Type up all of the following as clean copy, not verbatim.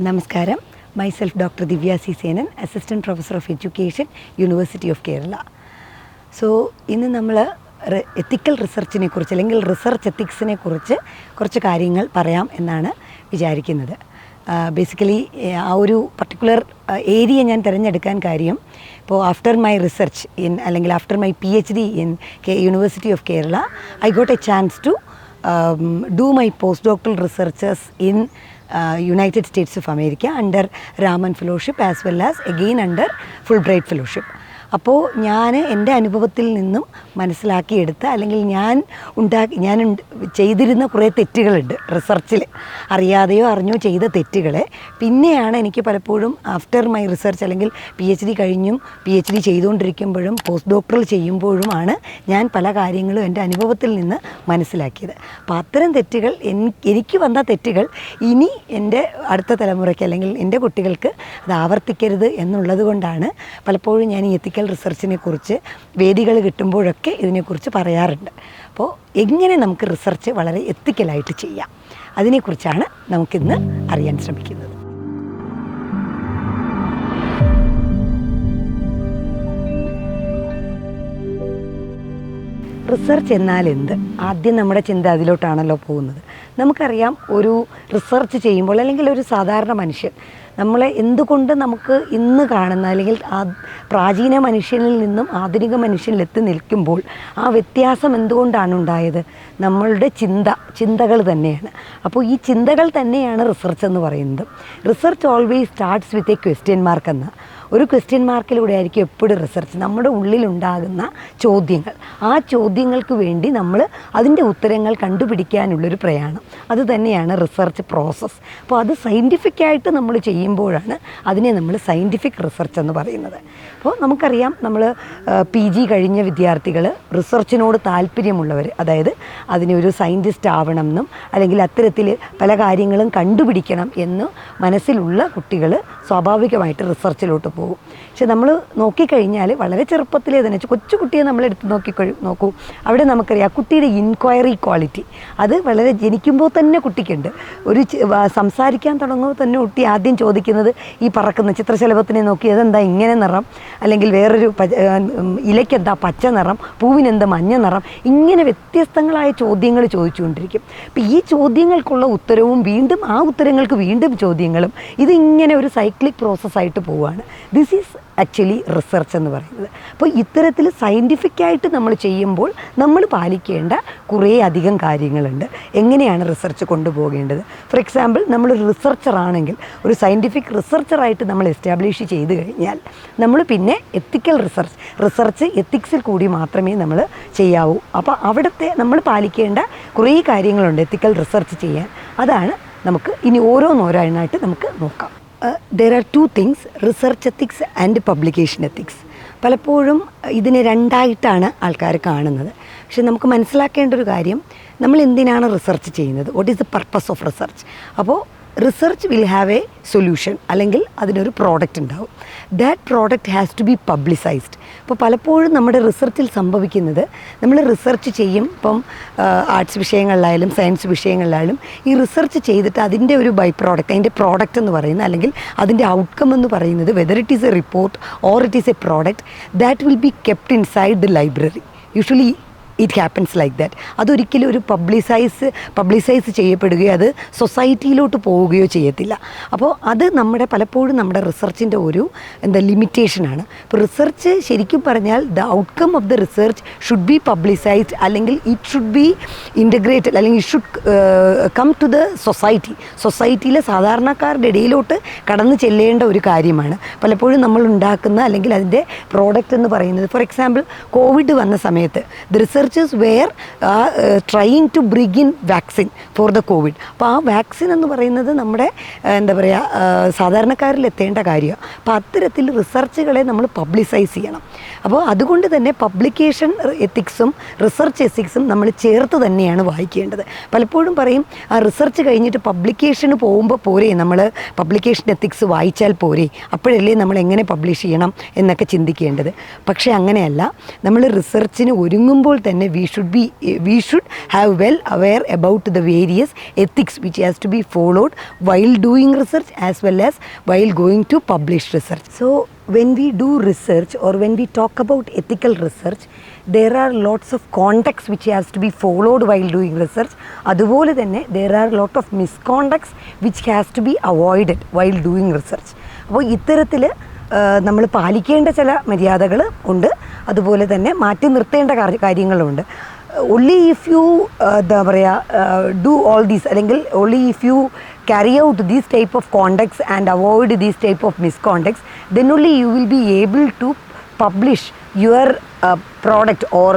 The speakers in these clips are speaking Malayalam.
നമസ്കാരം. Myself doctor Divya C Senan, assistant professor of education, university of Kerala. So ഇന്ന് നമ്മൾ എത്തിക്കൽ റിസർച്ചിനെ കുറിച്ച് അല്ലെങ്കിൽ റിസർച്ച് എത്തിക്സിനെ കുറിച്ച് കുറച്ച് കാര്യങ്ങൾ പറയാം എന്നാണ് വിചാരിക്കുന്നത്. ബേസിക്കലി ആ ഒരു പർട്ടിക്കുലർ ഏരിയ ഞാൻ തിരഞ്ഞെടുക്കാൻ കാര്യം, ഇപ്പോൾ ആഫ്റ്റർ മൈ റിസർച്ച് അല്ലെങ്കിൽ after my PhD in university of Kerala, I got a chance to do my postdoctoral researches in United States of America under Raman Fellowship as well as again under Fulbright Fellowship. അപ്പോൾ ഞാൻ എൻ്റെ അനുഭവത്തിൽ നിന്നും മനസ്സിലാക്കിയെടുത്ത അല്ലെങ്കിൽ ഞാൻ ചെയ്തിരുന്ന കുറേ തെറ്റുകളുണ്ട് റിസർച്ചിൽ, അറിയാതെയോ അറിഞ്ഞോ ചെയ്ത തെറ്റുകളെ പിന്നെയാണ് എനിക്ക് പലപ്പോഴും ആഫ്റ്റർ മൈ റിസർച്ച് അല്ലെങ്കിൽ PhD കഴിഞ്ഞും PhD ചെയ്തുകൊണ്ടിരിക്കുമ്പോഴും പോസ്റ്റ് ഡോക്ടറൽ ചെയ്യുമ്പോഴുമാണ് ഞാൻ പല കാര്യങ്ങളും എൻ്റെ അനുഭവത്തിൽ നിന്ന് മനസ്സിലാക്കിയത്. അപ്പോൾ അത്തരം തെറ്റുകൾ എനിക്ക് വന്ന തെറ്റുകൾ ഇനി എൻ്റെ അടുത്ത തലമുറയ്ക്ക് അല്ലെങ്കിൽ എൻ്റെ കുട്ടികൾക്ക് അത് ആവർത്തിക്കരുത് എന്നുള്ളത് കൊണ്ടാണ് പലപ്പോഴും ഞാൻ ഈ എത്തിക്കൽ റിസർച്ചിനെ കുറിച്ച് വേദികൾ കിട്ടുമ്പോഴൊക്കെ ഇതിനെക്കുറിച്ച് പറയാറുണ്ട്. അപ്പോൾ എങ്ങനെ നമുക്ക് റിസർച്ച് വളരെ എത്തിക്കലായിട്ട് ചെയ്യാം, അതിനെക്കുറിച്ചാണ് നമുക്കിന്ന് അറിയാൻ ശ്രമിക്കുന്നത്. റിസർച്ച് എന്നാൽ എന്ത്? ആദ്യം നമ്മുടെ ചിന്ത അതിലോട്ടാണല്ലോ പോകുന്നത്. നമുക്കറിയാം, ഒരു റിസർച്ച് ചെയ്യുമ്പോൾ അല്ലെങ്കിൽ ഒരു സാധാരണ മനുഷ്യൻ നമ്മളെ എന്തുകൊണ്ട് നമുക്ക് ഇന്ന് കാണുന്ന അല്ലെങ്കിൽ പ്രാചീന മനുഷ്യനിൽ നിന്നും ആധുനിക മനുഷ്യനിലെത്തി നിൽക്കുമ്പോൾ ആ വ്യത്യാസം എന്തുകൊണ്ടാണ് ഉണ്ടായത്? നമ്മളുടെ ചിന്തകൾ തന്നെയാണ്. അപ്പോൾ ഈ ചിന്തകൾ തന്നെയാണ് റിസർച്ച് എന്ന് പറയുന്നത്. Research always starts with a question mark എന്ന ഒരു ക്വസ്റ്റ്യൻ മാർക്കിലൂടെ ആയിരിക്കും എപ്പോഴും റിസർച്ച്. നമ്മുടെ ഉള്ളിലുണ്ടാകുന്ന ചോദ്യങ്ങൾ, ആ ചോദ്യങ്ങൾക്ക് വേണ്ടി നമ്മൾ അതിൻ്റെ ഉത്തരങ്ങൾ കണ്ടുപിടിക്കാനുള്ളൊരു പ്രയാണം, അത് തന്നെയാണ് റിസർച്ച് പ്രോസസ്സ്. അപ്പോൾ അത് സയൻറ്റിഫിക്കായിട്ട് നമ്മൾ ചെയ്യുമ്പോഴാണ് അതിനെ നമ്മൾ സയൻറ്റിഫിക് റിസർച്ച് എന്ന് പറയുന്നത്. അപ്പോൾ നമുക്കറിയാം, നമ്മൾ PG കഴിഞ്ഞ വിദ്യാർത്ഥികൾ, റിസർച്ചിനോട് താല്പര്യമുള്ളവർ, അതായത് അതിനൊരു സയൻറ്റിസ്റ്റ് ആവണം എന്നും അല്ലെങ്കിൽ അത്തരത്തിൽ പല കാര്യങ്ങളും കണ്ടുപിടിക്കണം എന്ന് മനസ്സിലുള്ള കുട്ടികൾ സ്വാഭാവികമായിട്ട് റിസർച്ചിലോട്ട് പോകും. പക്ഷെ നമ്മൾ നോക്കിക്കഴിഞ്ഞാൽ വളരെ ചെറുപ്പത്തിലേ തന്നെ കൊച്ചു കുട്ടിയെ നമ്മളെടുത്ത് നോക്കൂ, അവിടെ നമുക്കറിയാം കുട്ടിയുടെ ഇൻക്വയറി ക്വാളിറ്റി അത് വളരെ ജനിക്കുമ്പോൾ തന്നെ കുട്ടിക്കുണ്ട്. ഒരു സംസാരിക്കാൻ തുടങ്ങുമ്പോൾ തന്നെ കുട്ടി ആദ്യം ചോദിക്കുന്നത് ഈ പറക്കുന്ന ചിത്രശലഭത്തിനെ നോക്കി അതെന്താ ഇങ്ങനെ നിറം, അല്ലെങ്കിൽ വേറൊരു ഇലയ്ക്കെന്താ പച്ച നിറം, പൂവിനെന്താ മഞ്ഞ നിറം, ഇങ്ങനെ വ്യത്യസ്തങ്ങളായ ചോദ്യങ്ങൾ ചോദിച്ചുകൊണ്ടിരിക്കും. അപ്പോൾ ഈ ചോദ്യങ്ങൾക്കുള്ള ഉത്തരവും വീണ്ടും ആ ഉത്തരങ്ങൾക്ക് വീണ്ടും ചോദ്യങ്ങളും, ഇതിങ്ങനെ ഒരു സൈക്ലിക് പ്രോസസ്സായിട്ട് പോവുകയാണ്. ദിസ് ഈസ് ആക്ച്വലി റിസർച്ച് എന്ന് പറയുന്നത്. അപ്പോൾ ഇത്തരത്തിൽ സയൻറ്റിഫിക്കായിട്ട് നമ്മൾ ചെയ്യുമ്പോൾ നമ്മൾ പാലിക്കേണ്ട കുറേ അധികം കാര്യങ്ങളുണ്ട്. എങ്ങനെയാണ് റിസർച്ച് കൊണ്ടുപോകേണ്ടത്? ഫോർ എക്സാമ്പിൾ, നമ്മളൊരു റിസർച്ചറാണെങ്കിൽ, ഒരു സയൻറ്റിഫിക് റിസർച്ചറായിട്ട് നമ്മൾ എസ്റ്റാബ്ലിഷ് ചെയ്ത് കഴിഞ്ഞാൽ നമ്മൾ പിന്നെ എത്തിക്കൽ റിസർച്ച് എത്തിക്സിൽ കൂടി മാത്രമേ നമ്മൾ ചെയ്യാവൂ. അപ്പോൾ അവിടുത്തെ നമ്മൾ പാലിക്കേണ്ട കുറേ കാര്യങ്ങളുണ്ട് എത്തിക്കൽ റിസർച്ച് ചെയ്യാൻ. അതാണ് നമുക്ക് ഇനി ഓരോന്നായിട്ട് നമുക്ക് നോക്കാം. There are two things, research ethics and publication ethics. പലപ്പോഴും ഇതിനെ രണ്ടായിട്ടാണ് ആൾക്കാർ കാണുന്നത്. പക്ഷെ നമുക്ക് മനസ്സിലാക്കേണ്ട ഒരു കാര്യം, നമ്മൾ എന്തിനാണ് റിസർച്ച് ചെയ്യുന്നത്? What is the purpose of research? അപ്പോൾ research will have a solution, അല്ലെങ്കിൽ അതിനൊരു പ്രോഡക്റ്റ് ഉണ്ടാവും. That product has to be publicised. അപ്പോൾ പലപ്പോഴും നമ്മുടെ റിസർച്ചിൽ സംഭവിക്കുന്നത്, നമ്മൾ റിസർച്ച് ചെയ്യും, ഇപ്പം ആർട്സ് വിഷയങ്ങളിലായാലും സയൻസ് വിഷയങ്ങളിലായാലും ഈ റിസർച്ച് ചെയ്തിട്ട് അതിൻ്റെ ഒരു ബൈ പ്രോഡക്റ്റ്, അതിൻ്റെ പ്രോഡക്റ്റ് എന്ന് പറയുന്നത് അല്ലെങ്കിൽ അതിൻ്റെ ഔട്ട്കം എന്ന് പറയുന്നത്, whether it is A report or it is A product, that will be kept inside the library. Usually it happens like that. അതൊരിക്കലും ഒരു പബ്ലിസൈസ് ചെയ്യപ്പെടുകയോ അത് സൊസൈറ്റിയിലോട്ട് പോവുകയോ ചെയ്യത്തില്ല. അപ്പോൾ അത് പലപ്പോഴും നമ്മുടെ റിസർച്ചിൻ്റെ ഒരു ലിമിറ്റേഷനാണ്. ഇപ്പോൾ റിസർച്ച് ശരിക്കും പറഞ്ഞാൽ the outcome of the research should be publicised, അല്ലെങ്കിൽ ഇറ്റ് ഷുഡ് ബി ഇൻ്റഗ്രേറ്റഡ്, അല്ലെങ്കിൽ it should come to the സൊസൈറ്റിയിലെ സാധാരണക്കാരുടെ ഇടയിലോട്ട് കടന്നു ചെല്ലേണ്ട ഒരു കാര്യമാണ് പലപ്പോഴും നമ്മൾ ഉണ്ടാക്കുന്ന അല്ലെങ്കിൽ അതിൻ്റെ പ്രോഡക്റ്റ് എന്ന് പറയുന്നത്. ഫോർ എക്സാമ്പിൾ, കോവിഡ് വന്ന സമയത്ത് the researchers were trying to bring in vaccine for the covid. അപ്പോൾ ആ വാക്സിൻ എന്ന് പറയുന്നത് നമ്മുടെ സാധാരണക്കാരിൽ എത്തേണ്ട കാര്യമാണ്. അപ്പോൾ അത്തരത്തിൽ റിസർച്ചുകളെ നമ്മൾ പബ്ലിസൈസ് ചെയ്യണം. അപ്പോൾ അതുകൊണ്ട് തന്നെ പബ്ലിക്കേഷൻ എത്തിക്സും റിസർച്ച് എത്തിക്സും നമ്മൾ ചേർത്ത് തന്നെയാണ് വായിക്കേണ്ടത്. പലപ്പോഴും പറയും, ആ റിസർച്ച് കഴിഞ്ഞിട്ട് പബ്ലിക്കേഷന് പോകുമ്പോൾ പോരെ നമ്മൾ പബ്ലിക്കേഷൻ എത്തിക്സ് വായിച്ചാൽ പോരെ, അപ്പോഴല്ലേ നമ്മൾ എങ്ങനെ പബ്ലിഷ് ചെയ്യണം എന്നൊക്കെ ചിന്തിക്കേണ്ടത്. പക്ഷേ അങ്ങനെയല്ല. നമ്മൾ റിസർച്ചിന് ഒരുങ്ങുമ്പോൾ തന്നെ തന്നെ we should have well aware about the various ethics which has to be followed while doing research as well as while going to publish research. So when we do research or when we talk about ethical research, there are lots of contexts which has to be followed while doing research. അതുപോലെ തന്നെ there are lot of misconducts which has to be avoided while doing research. അപ്പോൾ ഇത്തരത്തിൽ നമ്മൾ പാലിക്കേണ്ട ചില മര്യാദകൾ ഉണ്ട്, അതുപോലെ തന്നെ മാറ്റി നിർത്തേണ്ട കാര്യങ്ങളുണ്ട്. only if you എന്താ പറയുക do all these, അല്ലെങ്കിൽ only if you carry out these type of conducts and avoid these type of misconducts, then only you will be able to publish your product or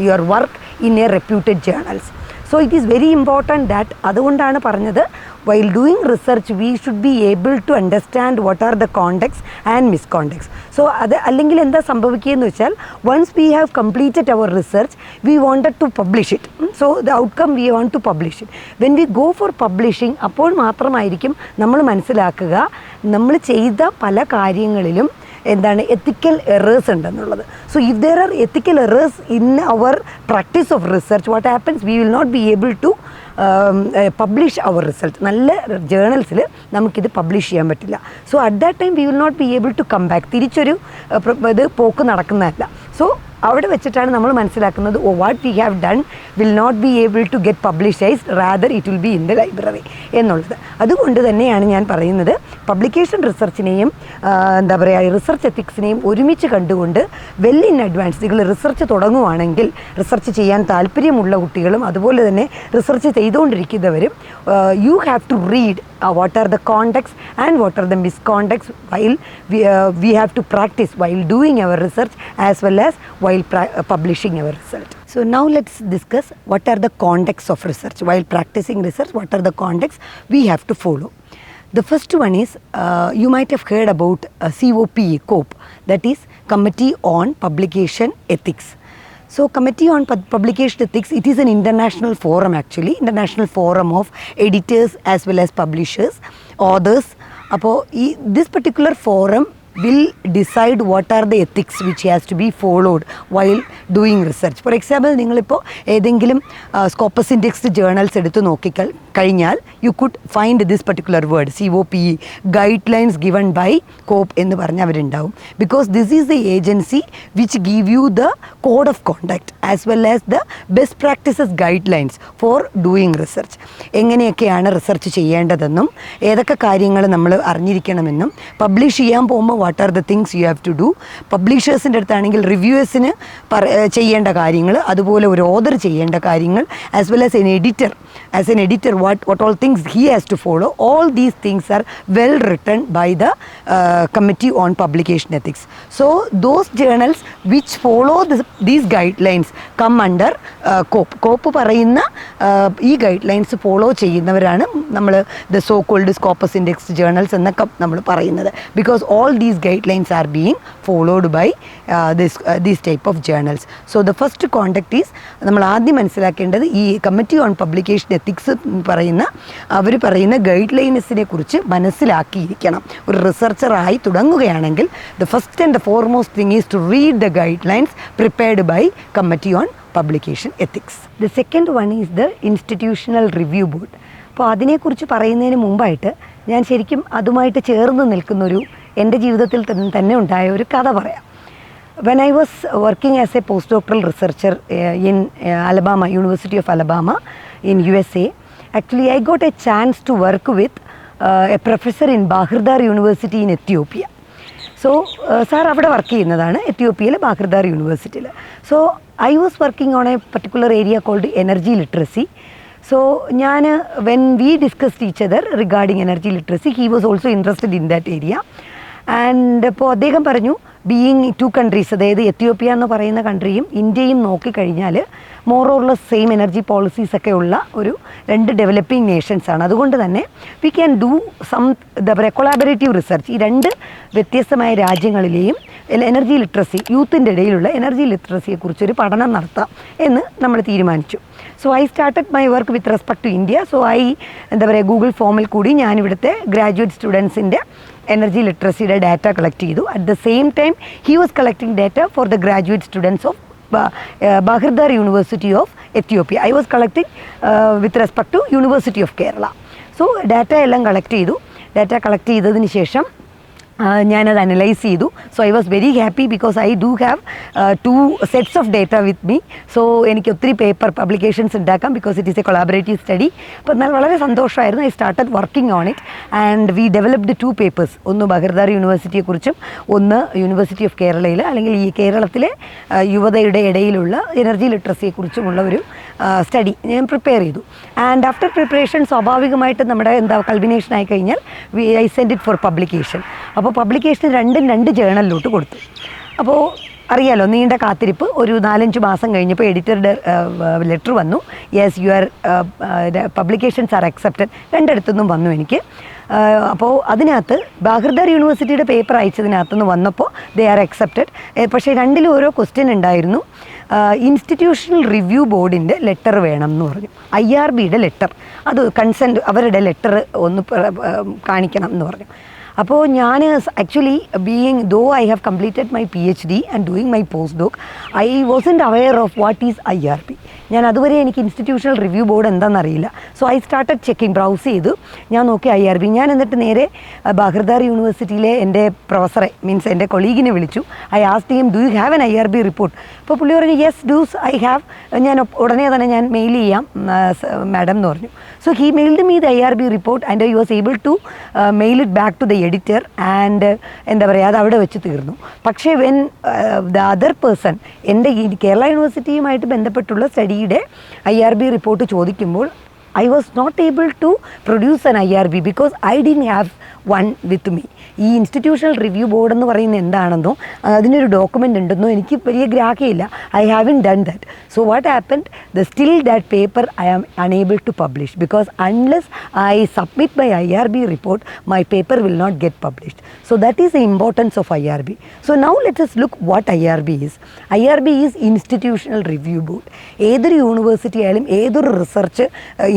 your work in a reputed journals. So it is very important that അതുകൊണ്ടാണ് പറഞ്ഞത് while doing research we should be able to understand what are the contexts and misconducts. So അത് അല്ലെങ്കിൽ എന്താ സംഭവിക്കുകയെന്ന് വെച്ചാൽ once we have completed our research we wanted to publish it. So the outcome we want to publish it. When we go for publishing, അപ്പോൾ മാത്രമായിരിക്കും നമ്മൾ മനസ്സിലാക്കുക നമ്മൾ ചെയ്ത പല കാര്യങ്ങളിലും എന്താണ് എത്തിക്കൽ എറേഴ്സ് ഉണ്ടെന്നുള്ളത്. So if there are ethical errors in our practice of research, what happens, we will not be able to publish our result. നല്ല ജേർണൽസിൽ നമുക്കിത് പബ്ലിഷ് ചെയ്യാൻ പറ്റില്ല. So at that time we will not be able to come back. തിരിച്ചൊരു ഇത് പോക്ക് നടക്കുന്നതല്ല. സോ അവിടെ വെച്ചിട്ടാണ് നമ്മൾ മനസ്സിലാക്കുന്നത് what we have done will not be able to get publicised, rather it will be in the library എന്നുള്ളത്. അതുകൊണ്ട് തന്നെയാണ് ഞാൻ പറയുന്നത് പബ്ലിക്കേഷൻ റിസർച്ചിനെയും എന്താ പറയുക റിസർച്ച് എത്തിക്സിനെയും ഒരുമിച്ച് കണ്ടുകൊണ്ട് വെൽ ഇൻ അഡ്വാൻസ് നിങ്ങൾ റിസർച്ച് തുടങ്ങുവാണെങ്കിൽ, റിസർച്ച് ചെയ്യാൻ താല്പര്യമുള്ള കുട്ടികളും അതുപോലെ തന്നെ റിസർച്ച് ചെയ്തുകൊണ്ടിരിക്കുന്നവരും you have to read what are the contexts and what are the misconducts while we have to practice while doing our research as well as while publishing our result. So now let's discuss what are the contexts of research. While practicing research, what are the contexts we have to follow? The first one is you might have heard about COPE, that is Committee on Publication Ethics. So Committee on Publication Ethics, it is an international forum actually, international forum of editors as well as publishers, authors. അപ്പോൾ this particular forum will decide what are the ethics which has to be followed while doing research. For example, നിങ്ങളിപ്പോൾ ഏതെങ്കിലും സ്കോപ്പസ് ഇൻഡെക്സ്ഡ് ജേർണൽസ് എടുത്ത് നോക്കിക്കഴിഞ്ഞാൽ you could find this particular word COPE, guidelines given by COPE എന്ന് പറഞ്ഞ് അവരുണ്ടാവും. Because this is the agency which give you the code of conduct as well as the best practices guidelines for doing research. എങ്ങനെയൊക്കെയാണ് റിസർച്ച് ചെയ്യേണ്ടതെന്നും ഏതൊക്കെ കാര്യങ്ങൾ നമ്മൾ അറിഞ്ഞിരിക്കണമെന്നും പബ്ലിഷ് ചെയ്യാൻ പോകുമ്പോൾ what are the things you have to do. പബ്ലിഷേഴ്സിൻ്റെ അടുത്താണെങ്കിൽ റിവ്യൂവേഴ്സിന് ചെയ്യേണ്ട കാര്യങ്ങൾ, അതുപോലെ ഒരു ഓതർ ചെയ്യേണ്ട കാര്യങ്ങൾ, as well as an editor what all things he has to follow. All these things are well written by the Committee on Publication Ethics. So those journals which follow these guidelines come under COPE പറയുന്ന ഈ ഗൈഡ്ലൈൻസ് ഫോളോ ചെയ്യുന്നവരാണ് നമ്മൾ the so called Scopus Indexed journals എന്നൊക്കെ നമ്മൾ പറയുന്നത്. Because all these guidelines are being followed by these type of journals. So the first conduct is നമ്മൾ ആദ്യം മനസ്സിലാക്കേണ്ടത് ഈ കമ്മിറ്റി ഓൺ പബ്ലിക്കേഷൻ എത്തിക്സ് അവർ പറയുന്ന ഗൈഡ് ലൈൻസിനെ കുറിച്ച് മനസ്സിലാക്കിയിരിക്കണം. ഒരു റിസർച്ചറായി തുടങ്ങുകയാണെങ്കിൽ the first and the foremost thing is to read the guidelines prepared by Committee on Publication Ethics. The second one is the Institutional Review Board. അപ്പോൾ അതിനെക്കുറിച്ച് പറയുന്നതിന് മുമ്പായിട്ട് ഞാൻ ശരിക്കും അതുമായിട്ട് ചേർന്ന് നിൽക്കുന്നൊരു എൻ്റെ ജീവിതത്തിൽ തന്നെ ഉണ്ടായ ഒരു കഥ പറയാം. When I was working as a postdoctoral researcher in Alabama, University of Alabama in USA, actually I got a chance to work with a professor in Bahrdar University in Ethiopia. So sir അവിടെ വർക്ക് ചെയ്യുന്നതാണ് എത്യോപ്യയിലെ ബാഹ്ർദാർ യൂണിവേഴ്സിറ്റിയിൽ. So I was working on a particular area called energy literacy. So ഞാൻ when we discussed each other regarding energy literacy, he was also interested in that area. And അപ്പോൾ അദ്ദേഹം പറഞ്ഞു ബീയിങ് ടു കൺട്രീസ്, അതായത് എത്യോപ്യ എന്ന് പറയുന്ന കൺട്രിയും ഇന്ത്യയും നോക്കിക്കഴിഞ്ഞാൽ more or less same energy പോളിസീസൊക്കെ ഉള്ള ഒരു രണ്ട് ഡെവലപ്പിംഗ് നേഷൻസാണ്. അതുകൊണ്ട് തന്നെ വി ക്യാൻ ഡു സം എന്താ പറയുക കൊളാബറേറ്റീവ് റിസർച്ച്. ഈ രണ്ട് വ്യത്യസ്തമായ രാജ്യങ്ങളിലെയും എനർജി ലിറ്ററസി, യൂത്തിൻ്റെ ഇടയിലുള്ള എനർജി ലിറ്ററസിയെക്കുറിച്ചൊരു പഠനം നടത്താം എന്ന് നമ്മൾ തീരുമാനിച്ചു. So I started my work with respect to India. So എന്താ പറയുക ഗൂഗിൾ ഫോമിൽ കൂടി ഞാനിവിടുത്തെ ഗ്രാജുവേറ്റ് സ്റ്റുഡൻസിൻ്റെ എനർജി ലിറ്ററസിയുടെ ഡാറ്റ കളക്ട് ചെയ്തു. At the same time he was collecting data for the graduate students of Bahrdar University of Ethiopia. I was collecting with respect to University of Kerala. So data എല്ലാം കളക്ട് ചെയ്തു. ഡാറ്റ കളക്ട് ചെയ്തതിന് ശേഷം ഞാനത് അനലൈസ് ചെയ്തു. So I was very happy because I do have 2 sets of data with me. So എനിക്ക് ഒത്തിരി പേപ്പർ പബ്ലിക്കേഷൻസ് ഉണ്ടാക്കാം because it is A collaborative study. അപ്പോൾ എന്നാൽ വളരെ സന്തോഷമായിരുന്നു. I started working on it and we developed 2 papers. ഒന്ന് ബഹർദാർ യൂണിവേഴ്സിറ്റിയെക്കുറിച്ചും ഒന്ന് യൂണിവേഴ്സിറ്റി ഓഫ് കേരളയിൽ അല്ലെങ്കിൽ ഈ കേരളത്തിലെ യുവതയുടെ ഇടയിലുള്ള എനർജി ലിറ്ററസിയെക്കുറിച്ചുമുള്ള ഒരു സ്റ്റഡി ഞാൻ പ്രിപ്പയർ ചെയ്തു. ആൻഡ് ആഫ്റ്റർ പ്രിപ്പറേഷൻ സ്വാഭാവികമായിട്ട് നമ്മുടെ കൾമിനേഷൻ ആയി കഴിഞ്ഞാൽ I send it for publication. അപ്പോൾ പബ്ലിക്കേഷൻ 2 ജേണലിലോട്ട് കൊടുത്തു. അപ്പോൾ അറിയാലോ, നീണ്ട കാത്തിരിപ്പ്. ഒരു 4-5 മാസം കഴിഞ്ഞപ്പോൾ എഡിറ്ററുടെ ലെറ്റർ വന്നു, yes your publications R accepted. 2 വന്നു എനിക്ക്. അപ്പോൾ അതിനകത്ത് ബഹർദാർ യൂണിവേഴ്സിറ്റിയുടെ പേപ്പർ അയച്ചതിനകത്തുനിന്ന് വന്നപ്പോൾ ദേ ആർ അക്സെപ്റ്റഡ്. പക്ഷേ 2 ഓരോ ക്വസ്റ്റ്യൻ ഉണ്ടായിരുന്നു. ഇൻസ്റ്റിറ്റ്യൂഷണൽ റിവ്യൂ ബോർഡിൻ്റെ ലെറ്റർ വേണം എന്ന് പറഞ്ഞു. IRBയുടെ ലെറ്റർ, അത് കൺസെൻറ്റ് അവരുടെ ലെറ്റർ ഒന്ന് കാണിക്കണം എന്ന് പറഞ്ഞു. അപ്പോൾ ഞാൻ actually though I have completed my PhD and doing my post doc, I wasn't aware of what is IRB. ഞാൻ അതുവരെ എനിക്ക് ഇൻസ്റ്റിറ്റ്യൂഷണൽ റിവ്യൂ ബോർഡ് എന്താണെന്നറിയില്ല. So I started checking, browse ചെയ്തു. ഞാൻ നോക്കി IRB. ഞാൻ എന്നിട്ട് നേരെ ബഹർദാർ യൂണിവേഴ്സിറ്റിയിലെ എൻ്റെ പ്രൊഫസറെ, മീൻസ് എൻ്റെ കൊളീഗിനെ വിളിച്ചു. I asked him, do you have an IRB report? അപ്പോൾ പുള്ളി പറഞ്ഞു, യെസ് ഡൂസ് ഐ ഹാവ്. ഞാൻ ഉടനെ തന്നെ ഞാൻ മെയിൽ ചെയ്യാം മാഡം എന്ന് പറഞ്ഞു. So he mailed me the IRB report and I was able to mail it back to the editor and എന്താ പറയുക, അത് അവിടെ വെച്ച് തീർന്നു. പക്ഷേ വെൻ ദ അതർ പേഴ്സൺ എൻ്റെ ഈ കേരള യൂണിവേഴ്സിറ്റിയുമായിട്ട് ബന്ധപ്പെട്ടുള്ള സ്റ്റഡിയുടെ IRB റിപ്പോർട്ട് ചോദിക്കുമ്പോൾ I was not able to produce an IRB because I didn't have one with me. ഈ ഇൻസ്റ്റിറ്റ്യൂഷണൽ റിവ്യൂ ബോർഡ് എന്ന് പറയുന്നത് എന്താണെന്നോ അതിനൊരു ഡോക്യുമെൻ്റ് ഉണ്ടെന്നോ എനിക്ക് വലിയ ഗ്രാഹ്യമില്ല. I haven't done that. So what happened, still that paper I am unable to publish because unless I submit my IRB report my paper will not get published. So that is the importance of IRB. So now let us look what IRB is. IRB is institutional review board. ഏതൊരു യൂണിവേഴ്സിറ്റി ആയാലും ഏതൊരു റിസർച്ച്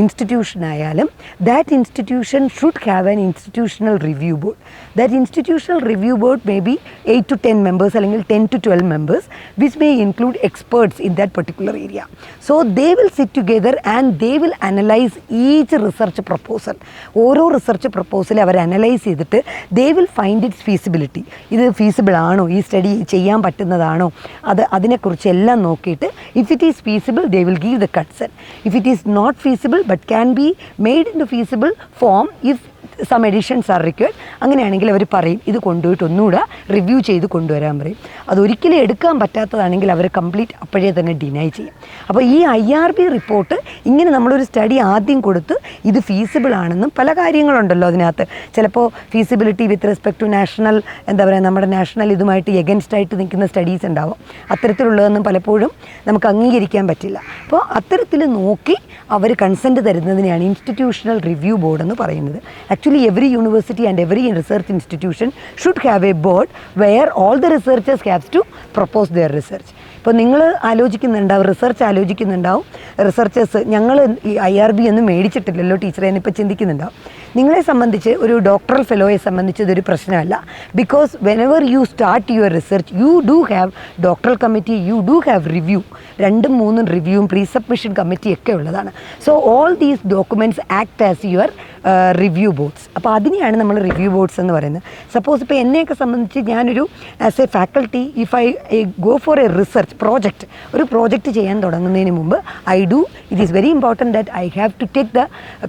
ഇൻസ്റ്റിറ്റ്യൂഷൻ ആയാലും that institution should have an institutional review board. That institutional review board may be 8 to 10 members അല്ലെങ്കിൽ 10 to 12 members which may include experts in that particular area. So they will sit together and they will analyze each research proposal. ഓരോ റിസർച്ച് പ്രപ്പോസൽ അവർ അനലൈസ് ചെയ്തിട്ട് they will find its feasibility. ഇത് ഫീസിബിൾ ആണോ, ഈ സ്റ്റഡി ചെയ്യാൻ പറ്റുന്നതാണോ, അതിനെക്കുറിച്ചെല്ലാം നോക്കിയിട്ട് if it is feasible they will give the consent. If it is not feasible but can be made into feasible form if some additions are required, അങ്ങനെയാണെങ്കിൽ അവർ പറയും ഇത് കൊണ്ടുപോയിട്ട് ഒന്നുകൂടെ റിവ്യൂ ചെയ്ത് കൊണ്ടുവരാൻ പറയും. അതൊരിക്കലും എടുക്കാൻ പറ്റാത്തതാണെങ്കിൽ അവർ കംപ്ലീറ്റ് അപ്പോഴേ തന്നെ ഡിനൈ ചെയ്യും. അപ്പോൾ ഈ IRB റിപ്പോർട്ട് ഇങ്ങനെ നമ്മളൊരു സ്റ്റഡി ആദ്യം കൊടുത്ത് ഇത് ഫീസിബിൾ ആണെന്നും പല കാര്യങ്ങളുണ്ടല്ലോ അതിനകത്ത്. ചിലപ്പോൾ feasibility with respect to national എന്താ പറയുക, നമ്മുടെ നാഷണൽ ഇതുമായിട്ട് എഗൻസ്റ്റ് ആയിട്ട് നിൽക്കുന്ന സ്റ്റഡീസ് ഉണ്ടാവും. അത്തരത്തിലുള്ളതൊന്നും പലപ്പോഴും നമുക്ക് അംഗീകരിക്കാൻ പറ്റില്ല. അപ്പോൾ അത്തരത്തിൽ നോക്കി അവർ കൺസെൻറ്റ് തരുന്നതിനെയാണ് ഇൻസ്റ്റിറ്റ്യൂഷണൽ റിവ്യൂ ബോർഡ് എന്ന് പറയുന്നത്. Actually, every university and every research institution should have a board where all the researchers have to propose their research. ഇപ്പോൾ നിങ്ങൾ ആലോചിക്കുന്നുണ്ടാവും, റിസർച്ച് ആലോചിക്കുന്നുണ്ടാവും, റിസർച്ചേഴ്സ് ഞങ്ങൾ ഈ IRB ഒന്നും മേടിച്ചിട്ടില്ലല്ലോ ടീച്ചറെ എന്നിപ്പോൾ ചിന്തിക്കുന്നുണ്ടാവും. നിങ്ങളെ സംബന്ധിച്ച് ഒരു ഡോക്ടറൽ ഫെലോയെ സംബന്ധിച്ച് ഇതൊരു പ്രശ്നമല്ല. Because whenever you start your research you do have doctoral committee, you do have review, 2-3 റിവ്യൂവും പ്രീ സബ്മിഷൻ കമ്മിറ്റിയൊക്കെ ഉള്ളതാണ്. So all these documents act as your review boards. അപ്പോൾ അതിനെയാണ് നമ്മൾ റിവ്യൂ ബോർഡ്സ് എന്ന് പറയുന്നത്. സപ്പോസ് ഇപ്പോൾ എന്നെയൊക്കെ സംബന്ധിച്ച് ഞാനൊരു as a faculty if I go for a research project, ഒരു പ്രോജക്റ്റ് ചെയ്യാൻ തുടങ്ങുന്നതിന് മുമ്പ് it is very important that I have to take the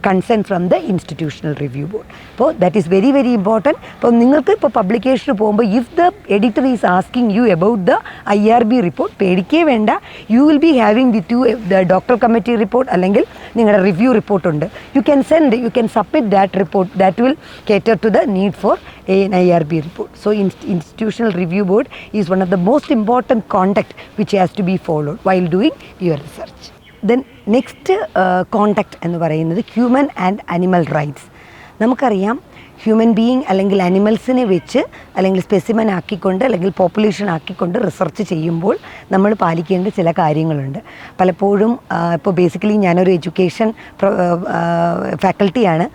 consent from the institutional review board. അപ്പോൾ that is very very important. അപ്പോൾ നിങ്ങൾക്ക് ഇപ്പോൾ പബ്ലിക്കേഷന് പോകുമ്പോൾ if the editor is asking you about the IRB report, പേടിക്കേ വേണ്ട. You will be having with you the doctor committee report അല്ലെങ്കിൽ നിങ്ങളുടെ റിവ്യൂ റിപ്പോർട്ടുണ്ട്. You can submit that report that will cater to the need for an IRB report. So institutional review board is one of the most important conduct which has to be followed while doing your research. Then next conduct എന്ന് പറയുന്നത് ഹ്യൂമൻ ആൻഡ് അനിമൽ റൈറ്റ്സ്. നമുക്കറിയാം ഹ്യൂമൻ ബീയിങ് അല്ലെങ്കിൽ അനിമൽസിനെ വെച്ച് അല്ലെങ്കിൽ സ്പെസിമൻ ആക്കിക്കൊണ്ട് അല്ലെങ്കിൽ പോപ്പുലേഷൻ ആക്കിക്കൊണ്ട് റിസർച്ച് ചെയ്യുമ്പോൾ നമ്മൾ പാലിക്കേണ്ട ചില കാര്യങ്ങളുണ്ട്. പലപ്പോഴും ഇപ്പോൾ ബേസിക്കലി ഞാനൊരു എഡ്യൂക്കേഷൻ ഫാക്കൽറ്റിയാണ്.